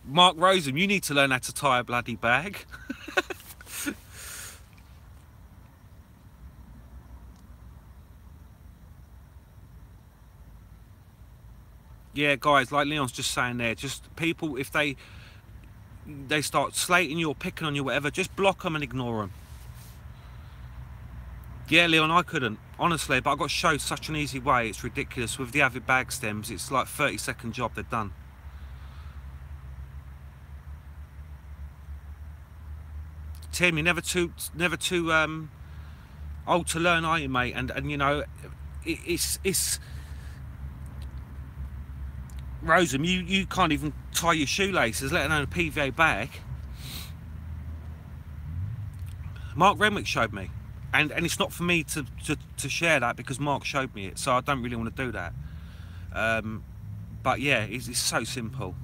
Mark Rosen, you need to learn how to tie a bloody bag. Yeah, guys, like Leon's just saying there, just people, if they start slating you or picking on you, whatever, just block them and ignore them. Yeah, Leon, I couldn't, honestly, but I got showed such an easy way. It's ridiculous. With the Avid bag stems, it's like 30-second job, they're done. Tim, you're never too old to learn, are you, mate? And you know, it's Rosem, you can't even tie your shoelaces, let alone a PVA bag. Mark Renwick showed me, and it's not for me to share that, because Mark showed me it, so I don't really want to do that. But yeah, it's so simple.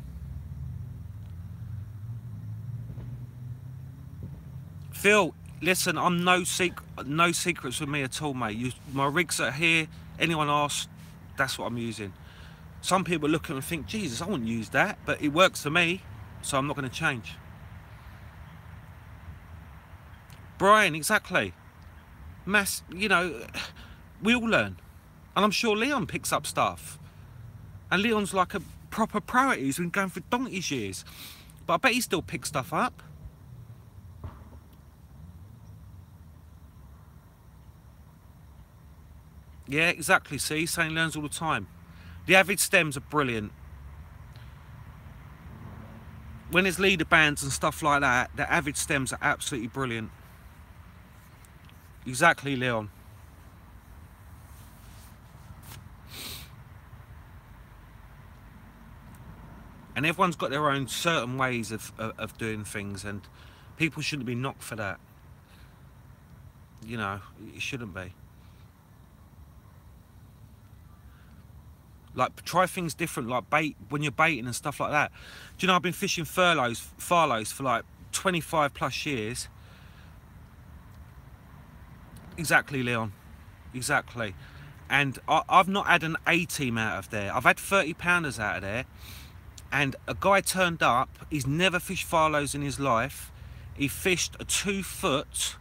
Phil, listen, I'm no secrets with me at all, mate. My rigs are here. Anyone asks, that's what I'm using. Some people look at it and think, Jesus, I wouldn't use that, but it works for me, so I'm not going to change. Brian, exactly. You know, we all learn, and I'm sure Leon picks up stuff. And Leon's like a proper pro at it. He's been going for donkey's years, but I bet he still picks stuff up. Yeah, exactly. See, he's saying learns all the time. The Avid stems are brilliant. When there's leader bands and stuff like that, the Avid stems are absolutely brilliant. Exactly, Leon. And everyone's got their own certain ways of doing things, and people shouldn't be knocked for that. You know, it shouldn't be. Like, try things different, like bait, when you're baiting and stuff like that. Do you know, I've been fishing farlows for like 25 plus years. Exactly, Leon. Exactly. And I've not had an A-team out of there. I've had 30-pounders out of there. And a guy turned up, he's never fished farlows in his life. He fished a 2-foot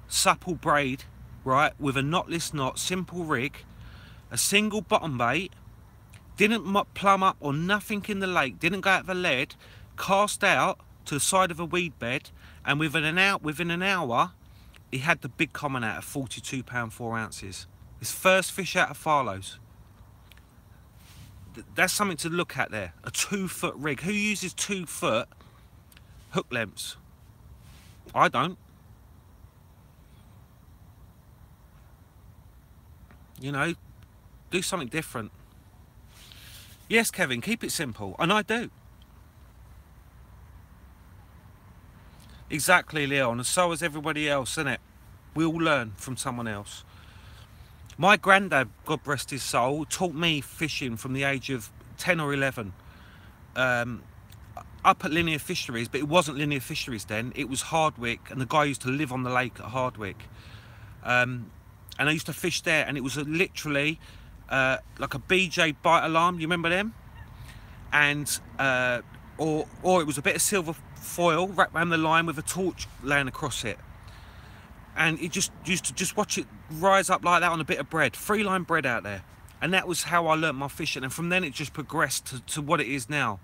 supple braid, right, with a knotless knot, simple rig, a single bottom bait, didn't plumb up or nothing in the lake, didn't go out the lead, cast out to the side of a weed bed, and within an hour, he had the big common out of 42 pound 4 ounces. His first fish out of farlows. That's something to look at there. A 2-foot rig. Who uses 2-foot hook lengths? I don't. You know, do something different. Yes, Kevin, keep it simple. And I do. Exactly, Leon. And so has everybody else, isn't it? We all learn from someone else. My granddad, God rest his soul, taught me fishing from the age of 10 or 11. Up at Linear Fisheries, but it wasn't Linear Fisheries then. It was Hardwick, and the guy used to live on the lake at Hardwick. And I used to fish there, and it was literally like a BJ bite alarm. You remember them? And or it was a bit of silver foil wrapped around the line with a torch laying across it. And it just used to just watch it rise up like that on a bit of bread, 3-line bread out there. And that was how I learnt my fishing. And from then it just progressed to what it is now,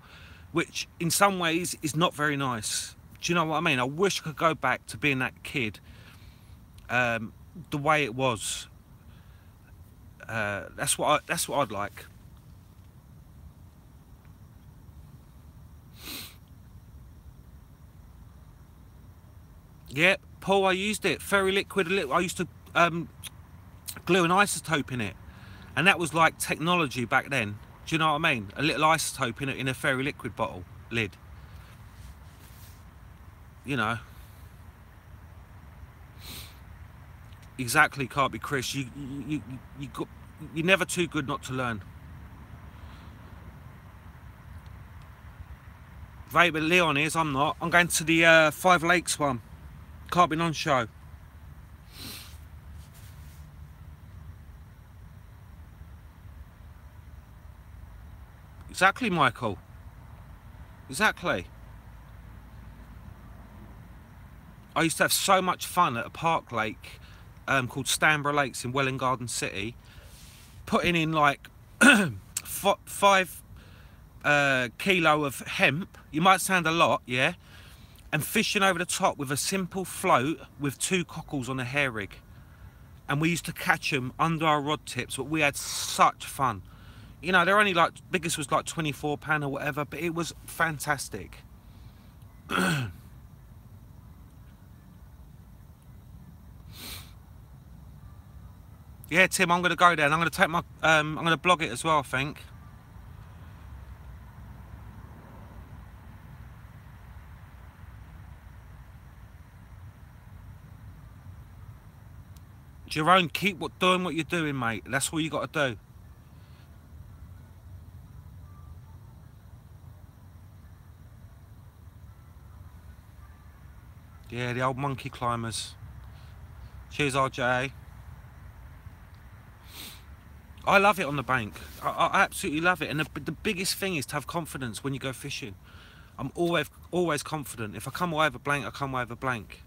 which in some ways is not very nice. Do you know what I mean? I wish I could go back to being that kid, the way it was. That's what I'd like. Yeah, Paul, I used it. Fairy liquid. I used to glue an isotope in it, and that was like technology back then. Do you know what I mean? A little isotope in a fairy liquid bottle lid. You know. Exactly, can't be Chris. You're never too good not to learn. Right, but Leon is. I'm not. I'm going to the Five Lakes one. Can't be non-show. Exactly, Michael. Exactly. I used to have so much fun at a park lake called Stanborough Lakes in Welwyn Garden City, putting in like 5 kilo of hemp. You might sound a lot, yeah, and fishing over the top with a simple float with 2 cockles on a hair rig, and we used to catch them under our rod tips. But we had such fun. You know, they're only like, biggest was like £24 or whatever, but it was fantastic. Yeah, Tim, I'm going to go there, and I'm going to take my, I'm going to blog it as well, I think. Jerome, keep doing what you're doing, mate. That's all you got to do. Yeah, the old monkey climbers. Cheers, RJ. I love it on the bank. I absolutely love it. And the biggest thing is to have confidence when you go fishing. I'm always confident. If I come away with a blank, I come away with a blank.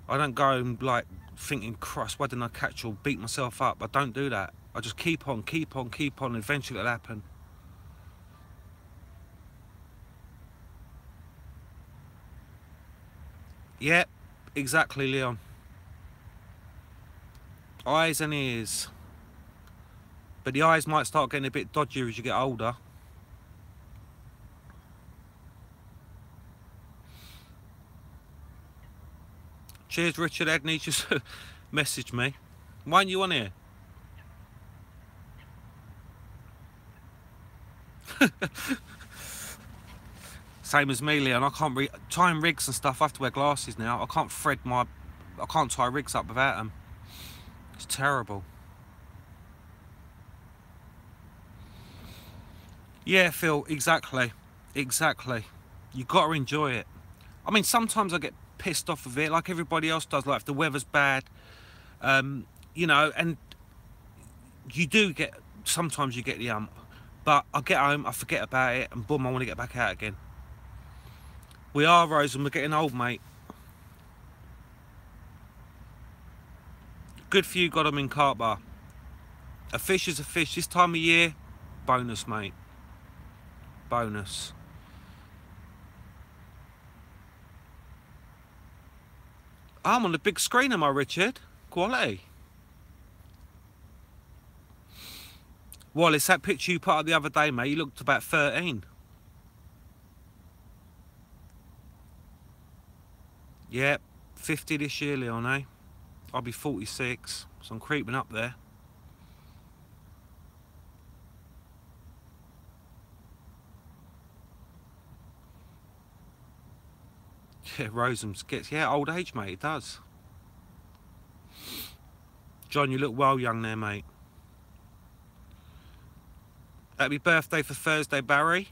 I don't go and like thinking, Christ, why didn't I catch, or beat myself up. I don't do that. I just keep on, and eventually it'll happen. Yeah, exactly, Leon. Eyes and ears. But the eyes might start getting a bit dodgier as you get older. Cheers, Richard. Edney just messaged me. Why aren't you on here? Same as me, Leon. I can't tying rigs and stuff. I have to wear glasses now. I can't I can't tie rigs up without them. It's terrible. Yeah, Phil, exactly. You got to enjoy it. I mean, sometimes I get pissed off of it, like everybody else does, like if the weather's bad, you know, and sometimes you get the but I get home, I forget about it, and boom, I want to get back out again. We are, Rose, and we're getting old, mate. Good for you, got them in cart bar. A fish is a fish. This time of year, bonus, mate. Bonus. I'm on the big screen, am I, Richard? Quality. Wallace, that picture you put up the other day, mate, you looked about 13. Yep, 50 this year, Leon, eh? I'll be 46, so I'm creeping up there. Yeah, Roseham's gets, yeah, old age, mate, it does. John, you look well young there, mate. Happy birthday for Thursday, Barry.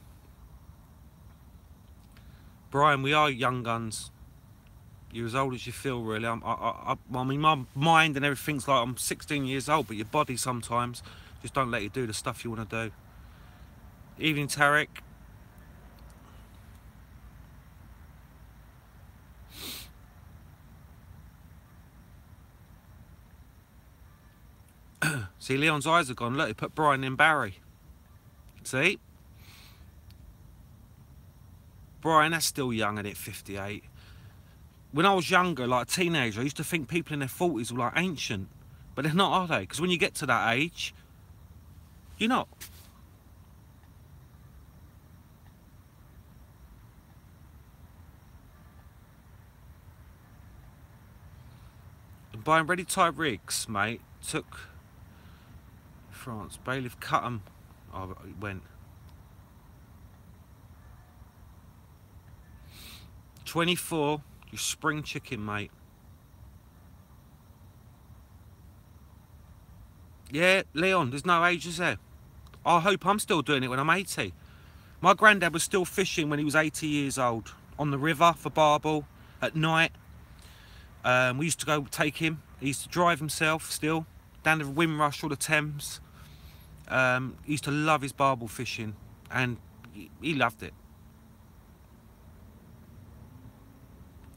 Brian, we are young guns. You're as old as you feel, really. I mean, my mind and everything's like I'm 16 years old, but your body sometimes just don't let you do the stuff you want to do. Evening, Tarek. See, Leon's eyes are gone. Look, he put Brian in Barry. See? Brian, that's still young, at 58. When I was younger, like a teenager, I used to think people in their 40s were like ancient. But they're not, are they? Because when you get to that age, you're not. And buying ready-type rigs, mate, took France. Bailiff cut them. Oh, it went. 24, you spring chicken, mate. Yeah, Leon, there's no age, is there? I hope I'm still doing it when I'm 80. My granddad was still fishing when he was 80 years old on the river for barbel at night. We used to go take him. He used to drive himself still down the Windrush or the Thames. He used to love his barbel fishing, and he loved it.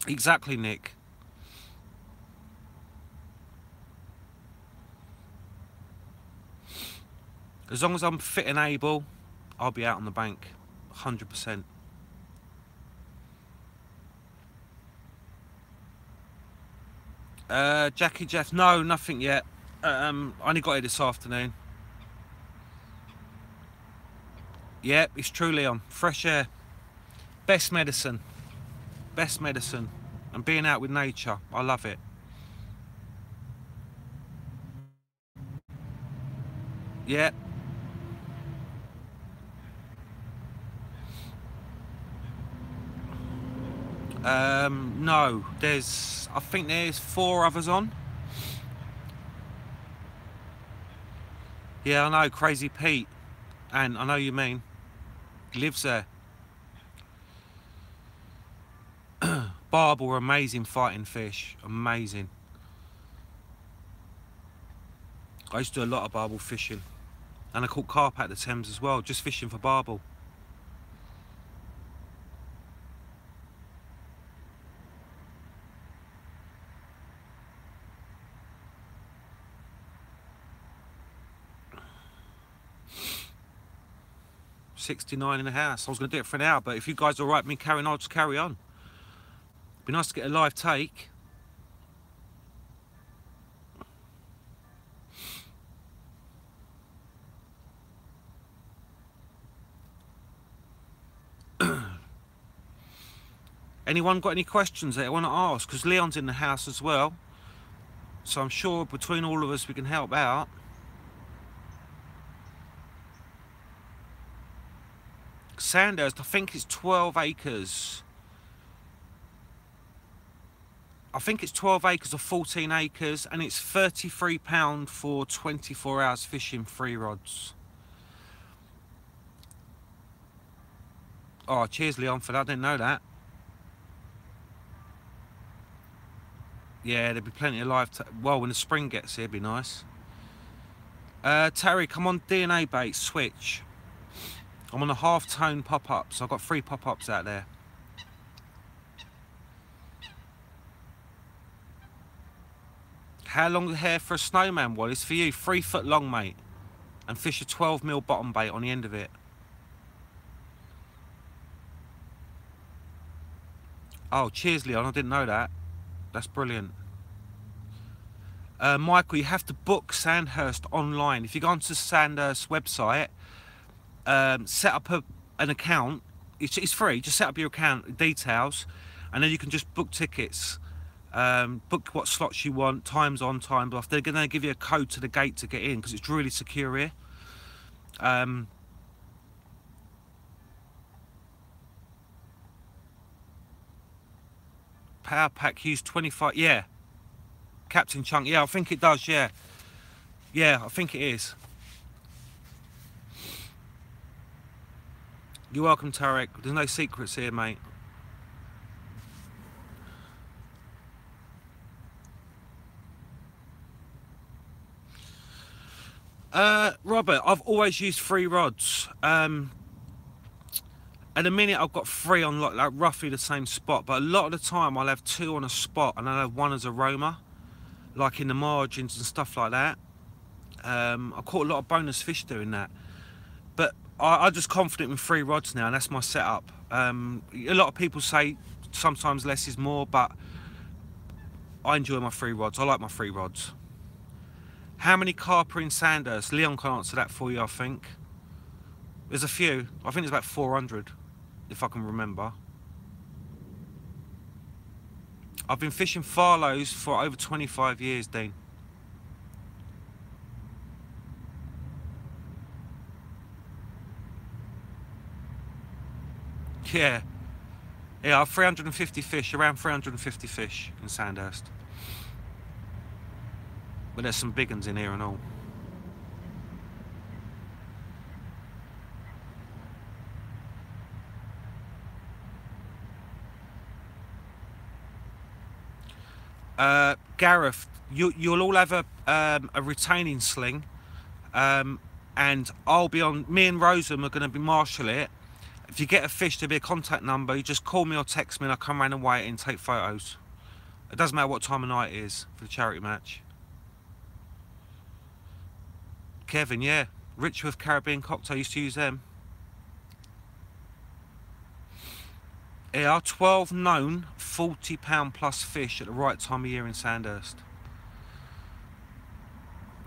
Exactly, Nick. As long as I'm fit and able, I'll be out on the bank, 100%. Jackie Jeff, no, nothing yet. I only got here this afternoon. Yeah, it's true, Leon. Fresh air, best medicine. Best medicine. And being out with nature, I love it. Yeah. No, I think there's 4 others on. Yeah, I know, Crazy Pete. And I know you mean. He lives there. Barbel were amazing fighting fish. Amazing. I used to do a lot of barbel fishing. And I caught carp at the Thames as well, just fishing for barbel. $69 in the house. I was going to do it for an hour, but if you guys are all right with me carrying on, I'll just carry on. Be nice to get a live take. Anyone got any questions that I want to ask? Because Leon's in the house as well, so I'm sure between all of us we can help out. Sandhurst, I think it's 12 acres. I think it's 12 acres or 14 acres, and it's £33 for 24 hours fishing, 3 rods. Oh, cheers, Leon, for that. I didn't know that. Yeah, there'll be plenty of live. Well, when the spring gets here, it'd be nice. Terry, come on, DNA bait, switch. I'm on a half-tone pop-up, so I've got 3 pop-ups out there. How long the hair for a snowman, Wallace? For you, 3 foot long, mate. And fish a 12mm bottom bait on the end of it. Oh, cheers, Leon. I didn't know that. That's brilliant. Michael, you have to book Sandhurst online. If you go onto Sandhurst website, set up an account. It's free. Just set up your account details, and then you can just book tickets. Book what slots you want, times on, times off. They're going to give you a code to the gate to get in because it's really secure here. Power pack used 25. Yeah, Captain Chunk. Yeah, I think it does. Yeah, I think it is. You're welcome, Tarek. There's no secrets here, mate. Robert, I've always used 3 rods. At the minute I've got 3 on like roughly the same spot, but a lot of the time I'll have 2 on a spot and I'll have 1 as a roamer, like in the margins and stuff like that. I caught a lot of bonus fish doing that, but I'm just confident with 3 rods now, and that's my setup. A lot of people say sometimes less is more, but I enjoy my 3 rods. I like my 3 rods. How many carp are in Sandhurst? Leon can answer that for you, I think. There's a few. I think there's about 400, if I can remember. I've been fishing Farlows for over 25 years, Dean. Yeah. Yeah, I've 350 fish, around 350 fish in Sandhurst. But there's some big ones in here and all. Gareth, you'll all have a retaining sling, and I'll be on. Me and Roseham are going to be marshal it. If you get a fish, there'll be a contact number. You just call me or text me, and I'll come round and weigh it and take photos. It doesn't matter what time of night it is for the charity match. Kevin, yeah, Richworth Caribbean Cocktail, used to use them. There are 12 known £40 plus fish at the right time of year in Sandhurst.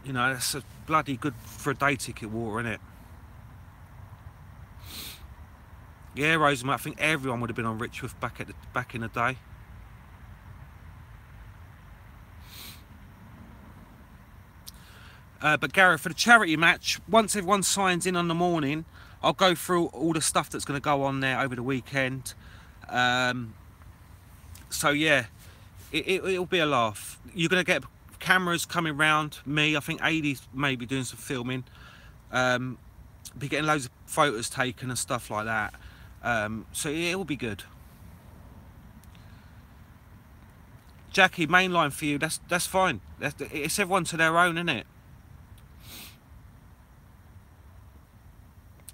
You know, that's a bloody good for a day ticket water, isn't it? Yeah, Rosamund, I think everyone would have been on Richworth back in the day. But Gareth, for the charity match, once everyone signs in on the morning, I'll go through all the stuff that's going to go on there over the weekend. So yeah, it'll be a laugh. You're going to get cameras coming round me. I think Adie's maybe doing some filming. Be getting loads of photos taken and stuff like that. So it'll be good. Jackie, mainline for you. That's fine. It's everyone to their own, isn't it?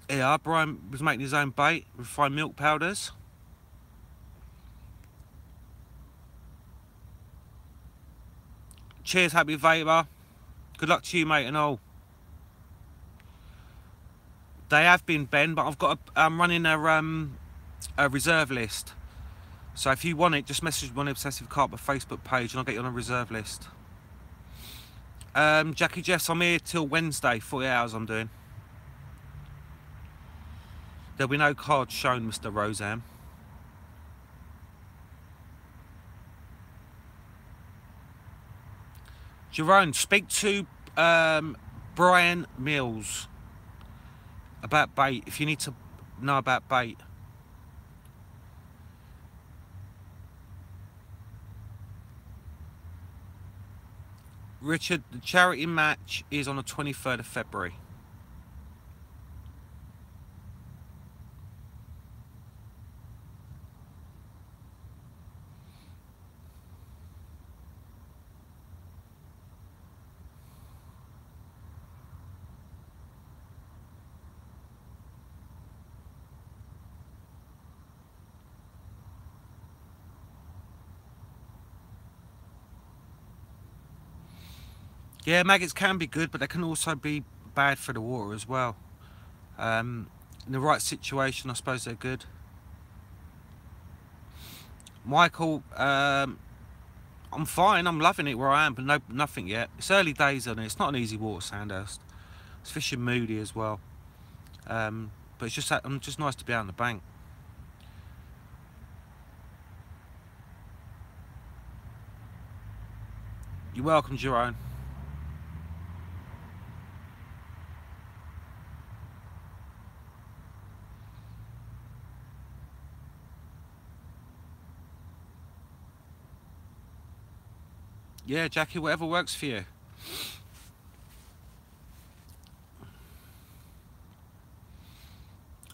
Yeah, Brian was making his own bait with fine milk powders. Cheers, Happy Vapor. Good luck to you, mate, and all. They have been, Ben, but I've got I'm running a reserve list. So if you want it, just message me on the Obsessive Carper Facebook page and I'll get you on a reserve list. Jackie Jeffs, I'm here till Wednesday, 40 hours I'm doing. There'll be no cards shown, Mr. Rosam. Jerome, speak to Brian Mills about bait, if you need to know about bait. Richard, the charity match is on the 23rd of February. Yeah, maggots can be good, but they can also be bad for the water as well. In the right situation, I suppose they're good. Michael, I'm fine. I'm loving it where I am, but nothing yet. It's early days on it. It's not an easy water, Sandhurst. It's fishing moody as well. But it's just nice to be out on the bank. You're welcome, Jerome. Yeah, Jackie, whatever works for you.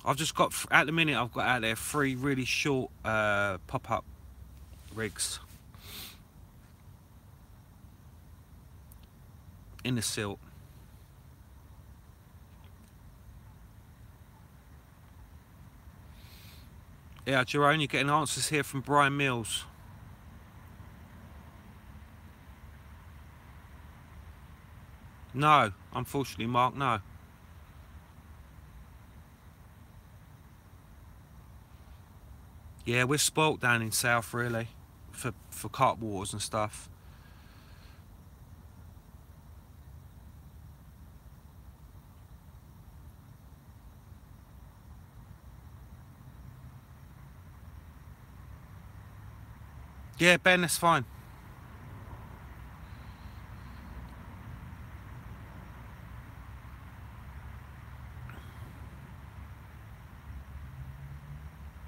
I've just got, at the minute, I've got out there 3 really short pop-up rigs in the silt. Yeah, Jerome, you're getting answers here from Brian Mills. No, unfortunately, Mark, no. Yeah, we're spoilt down in south really for carp waters and stuff. Yeah, Ben, that's fine.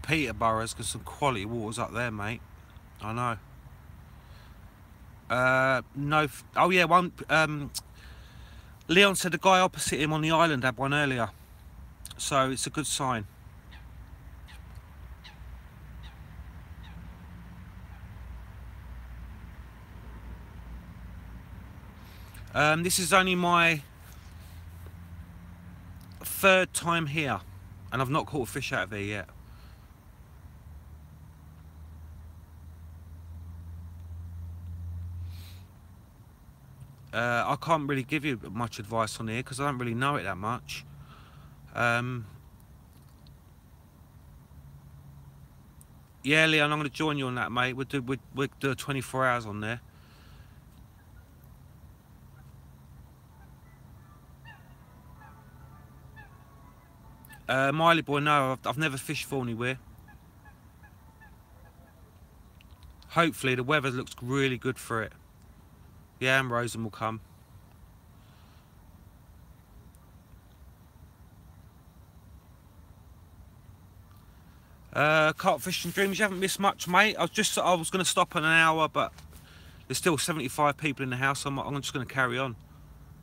Peterborough's got some quality waters up there, mate. I know. No. Oh yeah, one. Leon said the guy opposite him on the island had one earlier, so it's a good sign. This is only my third time here, and I've not caught a fish out of here yet. I can't really give you much advice on here because I don't really know it that much. Yeah, Leon, I'm going to join you on that, mate. We'll do 24 hours on there. Miley boy, no, I've never fished Thorny Weir. Hopefully the weather looks really good for it. Yeah, and Rosen will come. Carp fishing dreams, you haven't missed much, mate. I was going to stop in an hour, but there's still 75 people in the house, so I'm just going to carry on.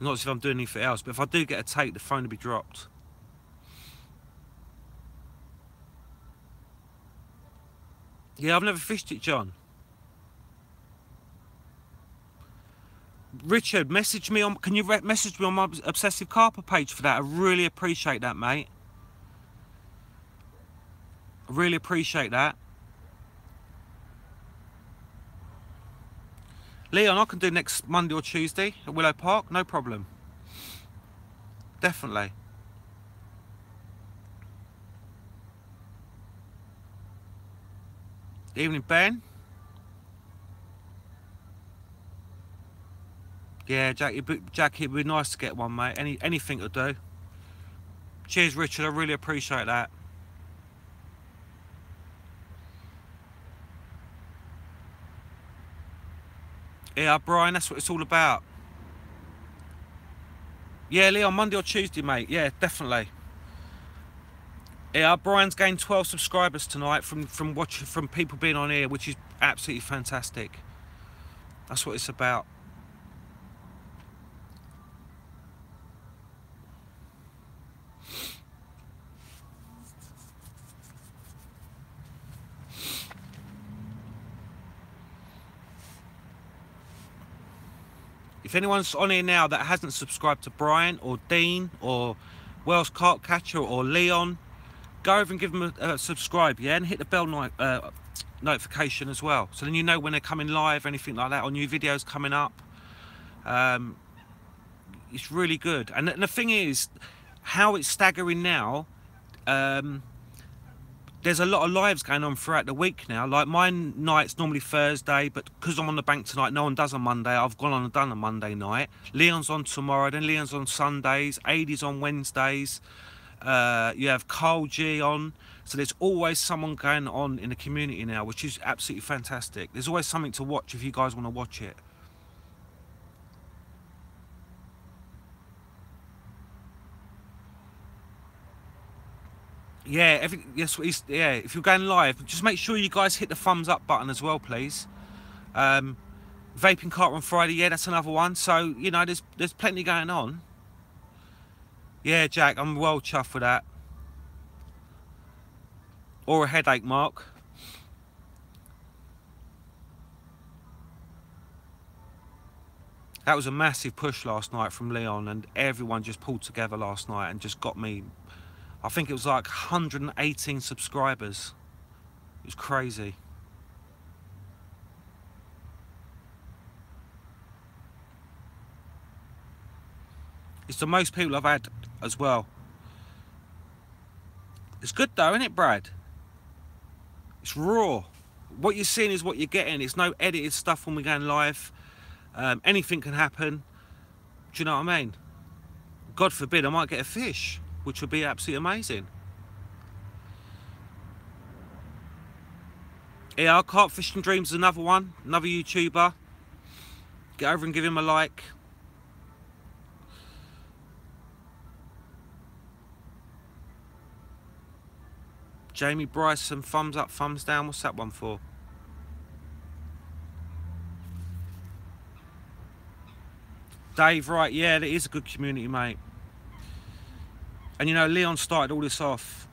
Not as if I'm doing anything else, but if I do get a take, the phone will be dropped. Yeah, I've never fished it, John. Richard, message me on. Can you message me on my Obsessive Carper page for that? I really appreciate that, mate. I really appreciate that. Leon, I can do next Monday or Tuesday at Willow Park, no problem. Definitely. Evening, Ben. Yeah, Jack, it'd be nice to get one, mate. Anything will do. Cheers, Richard. I really appreciate that. Yeah, Brian, that's what it's all about. Yeah, Leon, Monday or Tuesday, mate. Yeah, definitely. Yeah, Brian's gained 12 subscribers tonight from people being on here, which is absolutely fantastic. That's what it's about. If anyone's on here now that hasn't subscribed to Brian or Dean or Wells Carp Catcher or Leon, go over and give them a subscribe, yeah, and hit the bell notification as well, so then you know when they're coming live, anything like that, or new videos coming up. It's really good. And the thing is, how it's staggering now, there's a lot of lives going on throughout the week now. Like my night's normally Thursday, but because I'm on the bank tonight, no one does on Monday. I've gone on and done a Monday night. Leon's on tomorrow, then Leon's on Sundays, Adie's on Wednesdays. You have Carl G on. So there's always someone going on in the community now, which is absolutely fantastic. There's always something to watch if you guys want to watch it. Yeah, yeah. If you're going live, just make sure you guys hit the thumbs up button as well, please. Vaping Carp on Friday, yeah, that's another one. So you know, there's plenty going on. Yeah, Jack, I'm well chuffed with that. Or a headache, Mark. That was a massive push last night from Leon, and everyone just pulled together last night and just got me. I think it was like 118 subscribers. It was crazy. It's the most people I've had as well. It's good though, isn't it, Brad? It's raw. What you're seeing is what you're getting. It's no edited stuff when we're going live. Anything can happen. Do you know what I mean? God forbid I might get a fish, which would be absolutely amazing. Yeah, Carp Fishing Dreams is another one, another YouTuber. Get over and give him a like. Jamie Bryson, thumbs up, thumbs down. What's that one for? Dave, right, yeah, that is a good community, mate. And you know, Leon started all this off.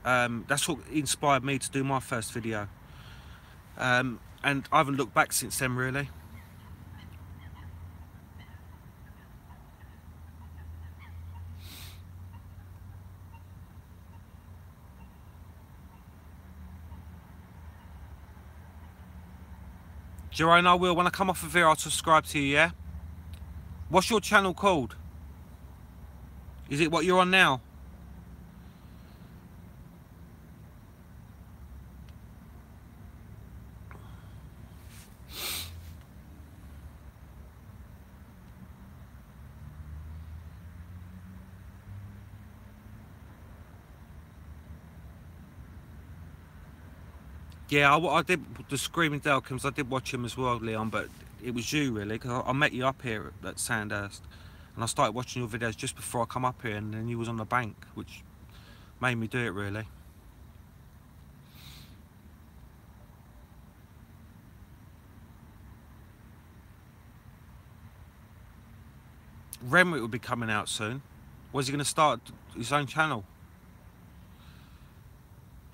That's what inspired me to do my first video. And I haven't looked back since then, really. Jerome, I will. When I come off of here, I'll subscribe to you, yeah? What's your channel called? Is it what you're on now? Yeah, I did the Screaming Delkins. I did watch him as well, Leon, but it was you really, because I met you up here at Sandhurst, and I started watching your videos just before I come up here, and then you was on the bank, which made me do it really. Renwick will be coming out soon. Was he going to start his own channel?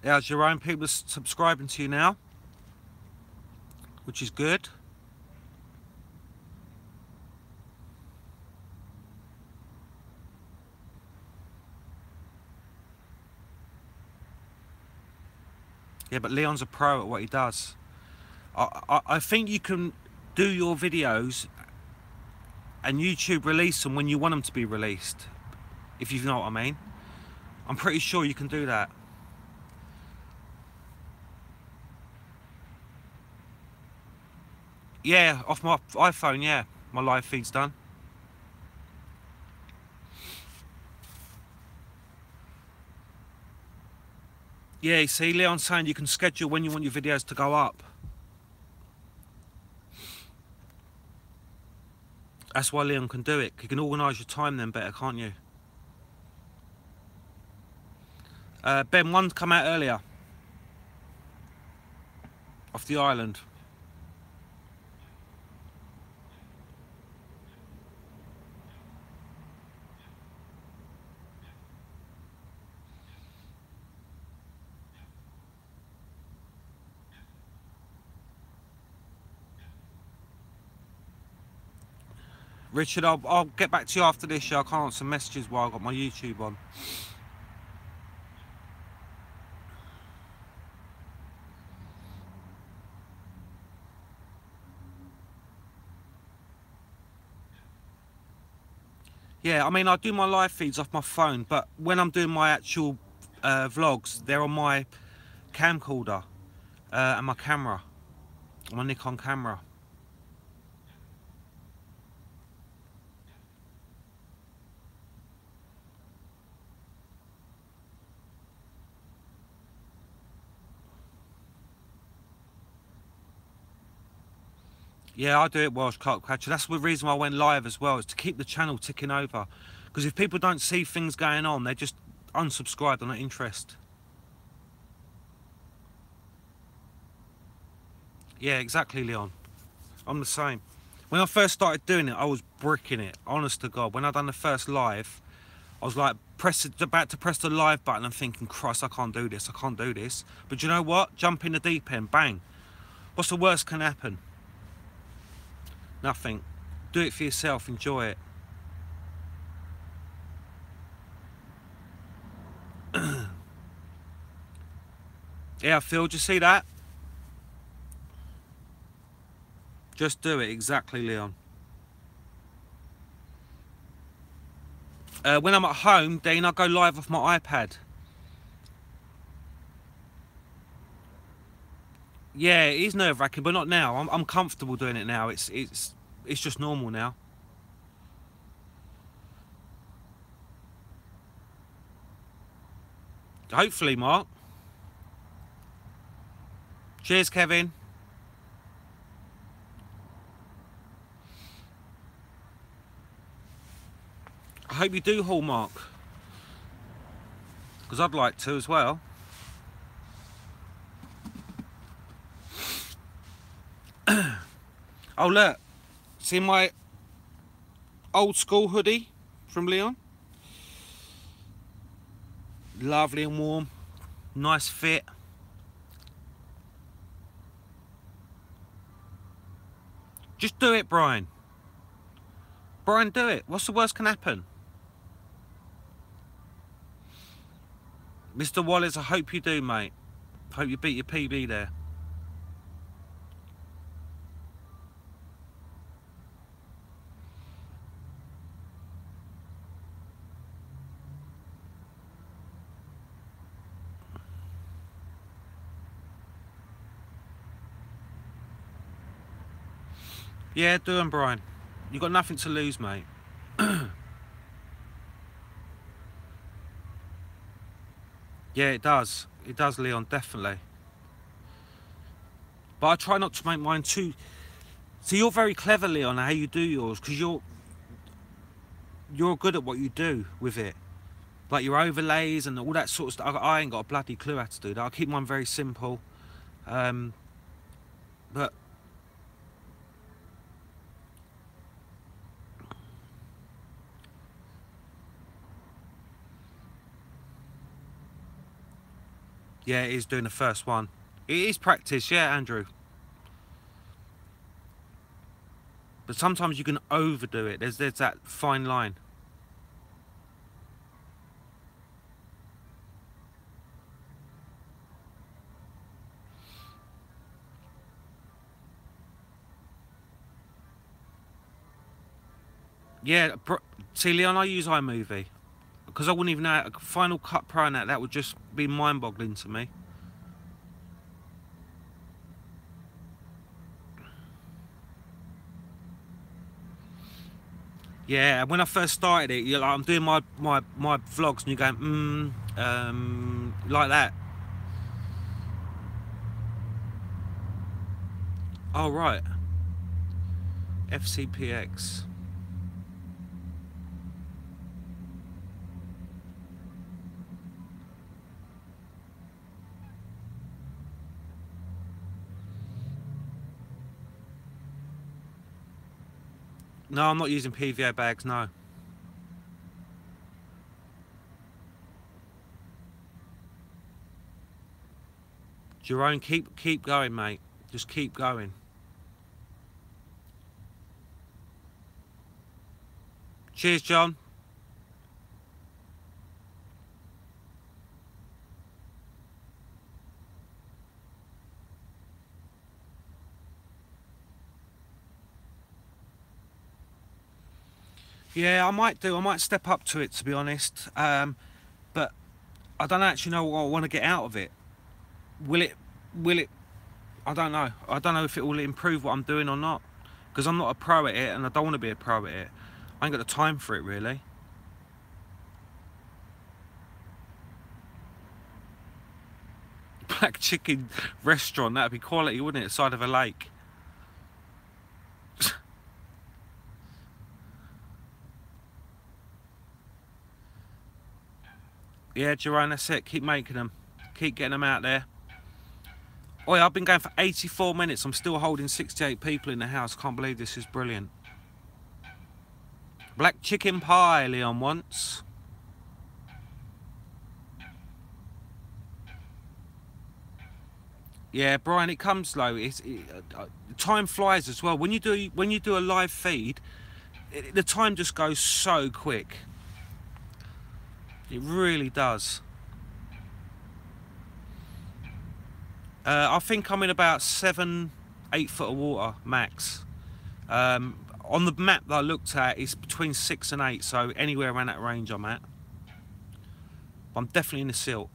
Yeah, Jerome, people are subscribing to you now, which is good. Yeah, but Leon's a pro at what he does. I think you can do your videos and YouTube release them when you want them to be released, if you know what I mean. I'm pretty sure you can do that. Yeah, off my iPhone, yeah. My live feed's done. Yeah, you see, Leon's saying you can schedule when you want your videos to go up. That's why Leon can do it. You can organise your time then better, can't you? Ben, one's come out earlier. Off the island. Richard, I'll get back to you after this. I can't answer messages while I've got my YouTube on. Yeah, I mean, I do my live feeds off my phone, but when I'm doing my actual vlogs, they're on my camcorder and my camera, my Nikon camera. Yeah, I do it, Welsh Carp Catcher. That's the reason why I went live as well, is to keep the channel ticking over. Because if people don't see things going on, they just unsubscribe, they're not interested. Yeah, exactly, Leon. I'm the same. When I first started doing it, I was bricking it, honest to God. When I done the first live, I was like, about to press the live button and thinking, Christ, I can't do this, I can't do this. But you know what? Jump in the deep end, bang. What's the worst can happen? Nothing. Do it for yourself, enjoy it. Yeah, Phil, do you see that? Just do it, exactly, Leon. When I'm at home, then I go live off my iPad. Yeah, it is nerve-wracking, but not now. I'm comfortable doing it now. It's just normal now. Hopefully, Mark. Cheers, Kevin. I hope you do haul, Mark, because I'd like to as well. Oh look, see my old school hoodie from Leon? Lovely and warm, nice fit. Just do it, Brian. Brian, do it. What's the worst can happen? Mr. Wallace, I hope you do, mate. Hope you beat your PB there. Yeah, do them, Brian. You got nothing to lose, mate. Yeah, it does. It does, Leon, definitely. But I try not to make mine too... So you're very clever, Leon, how you do yours, because you're good at what you do with it. Like your overlays and all that sort of stuff. I ain't got a bloody clue how to do that. I keep mine very simple. But... Yeah, it is doing the first one. It is practice, yeah, Andrew. But sometimes you can overdo it. There's that fine line. Yeah, see, Leon, I use iMovie because I wouldn't even know Final Cut Pro and that would just be mind-boggling to me. Yeah, when I first started it, you're like, I'm doing my vlogs and you're going, like that. Oh, right. FCPX. No, I'm not using PVA bags, no. Jerome, keep going, mate. Just keep going. Cheers, John. Yeah, I might step up to it, to be honest. But I don't actually know what I want to get out of it. Will it, I don't know. I don't know if it will improve what I'm doing or not. Because I'm not a pro at it and I don't want to be a pro at it. I ain't got the time for it, really. Black chicken restaurant, that'd be quality, wouldn't it? Side of a lake. Yeah, Jerome, that's it. Keep making them. Keep getting them out there. Oh yeah, I've been going for 84 minutes. I'm still holding 68 people in the house. Can't believe this is brilliant. Black chicken pie, Leon wants. Yeah, Brian, it comes slow. Time flies as well. When you do a live feed, the time just goes so quick. It really does. I think I'm in about 7-8 foot of water max. On the map that I looked at, it's between 6 and 8, so anywhere around that range I'm at. I'm definitely in the silt.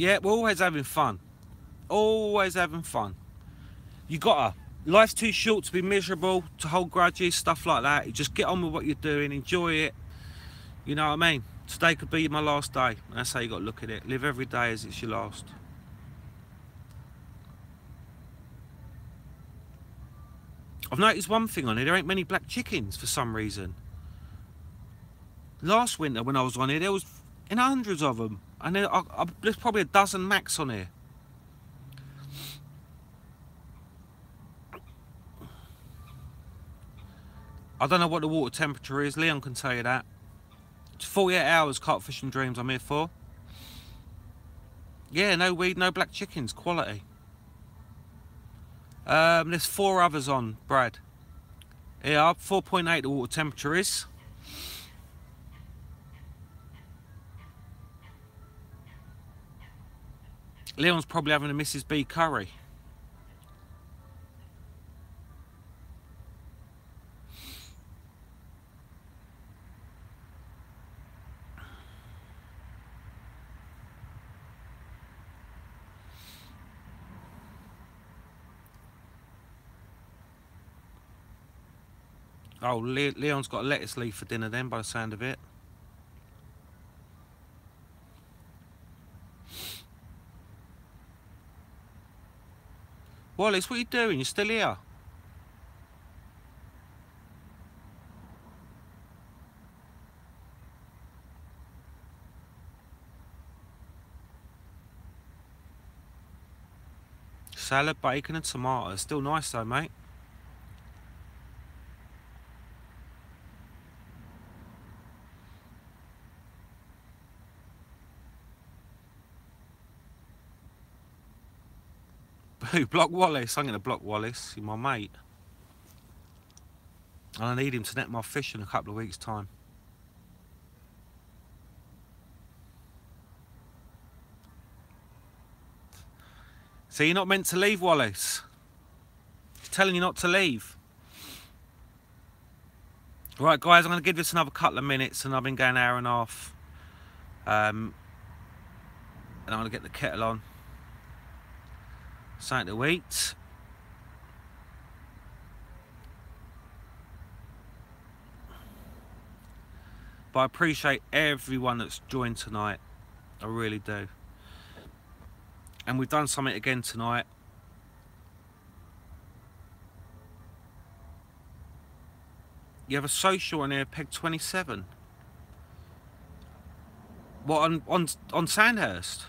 Yeah, we're always having fun. Always having fun. You gotta. Life's too short to be miserable, to hold grudges, stuff like that. You just get on with what you're doing, enjoy it. You know what I mean? Today could be my last day. That's how you gotta look at it. Live every day as it's your last. I've noticed one thing on here, there ain't many black chickens for some reason. Last winter when I was on here, there was in hundreds of them. And there's probably a dozen max on here. I don't know what the water temperature is, Leon can tell you that. It's 48 hours carp fishing dreams I'm here for. Yeah, no weed, no black chickens, quality. There's 4 others on, Brad. Yeah, 4.8 the water temperature is. Leon's probably having a Mrs. B curry. Oh, Leon's got a lettuce leaf for dinner then, by the sound of it. Wallace, what are you doing? You're still here? Salad, bacon and tomatoes. Still nice though, mate. Who? Block Wallace? I'm going to block Wallace. He's my mate. And I need him to net my fish in a couple of weeks' time. So you're not meant to leave, Wallace. He's telling you not to leave. Right, guys, I'm going to give this another couple of minutes, and I've been going an hour and a half. And I'm going to get the kettle on. Something to eat. But I appreciate everyone that's joined tonight. I really do. And we've done something again tonight. You have a social on here, Peg 27. What, on Sandhurst?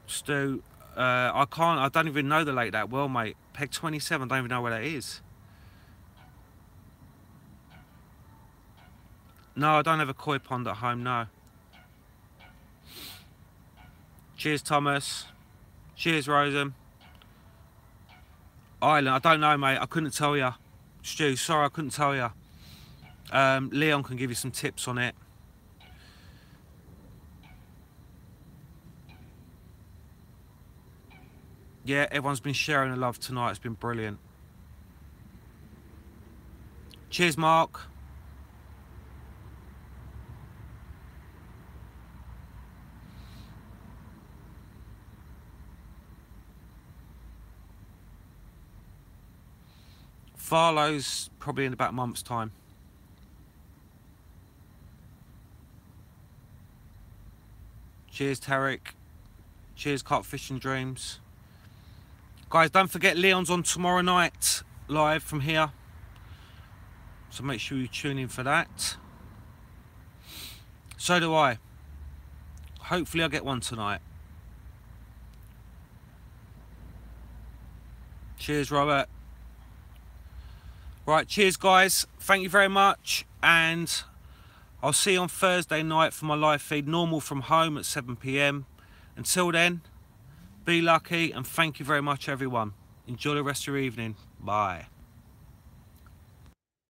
Stu, I don't even know the lake that well, mate. Peg 27, I don't even know where that is. No, I don't have a koi pond at home, no. Cheers, Thomas. Cheers, Rosen. Island, I don't know, mate. I couldn't tell you. Stu, sorry, I couldn't tell you. Leon can give you some tips on it. Yeah, everyone's been sharing the love tonight. It's been brilliant. Cheers, Mark. Farlow's probably in about a month's time. Cheers, Tarek. Cheers, Carp Fishing Dreams. Guys, don't forget Leon's on tomorrow night, live from here. So make sure you tune in for that. So do I. Hopefully I'll get one tonight. Cheers, Robert. Right, cheers, guys. Thank you very much. And I'll see you on Thursday night for my live feed, normal from home at 7 PM. Until then, be lucky and thank you very much, everyone. Enjoy the rest of your evening. Bye.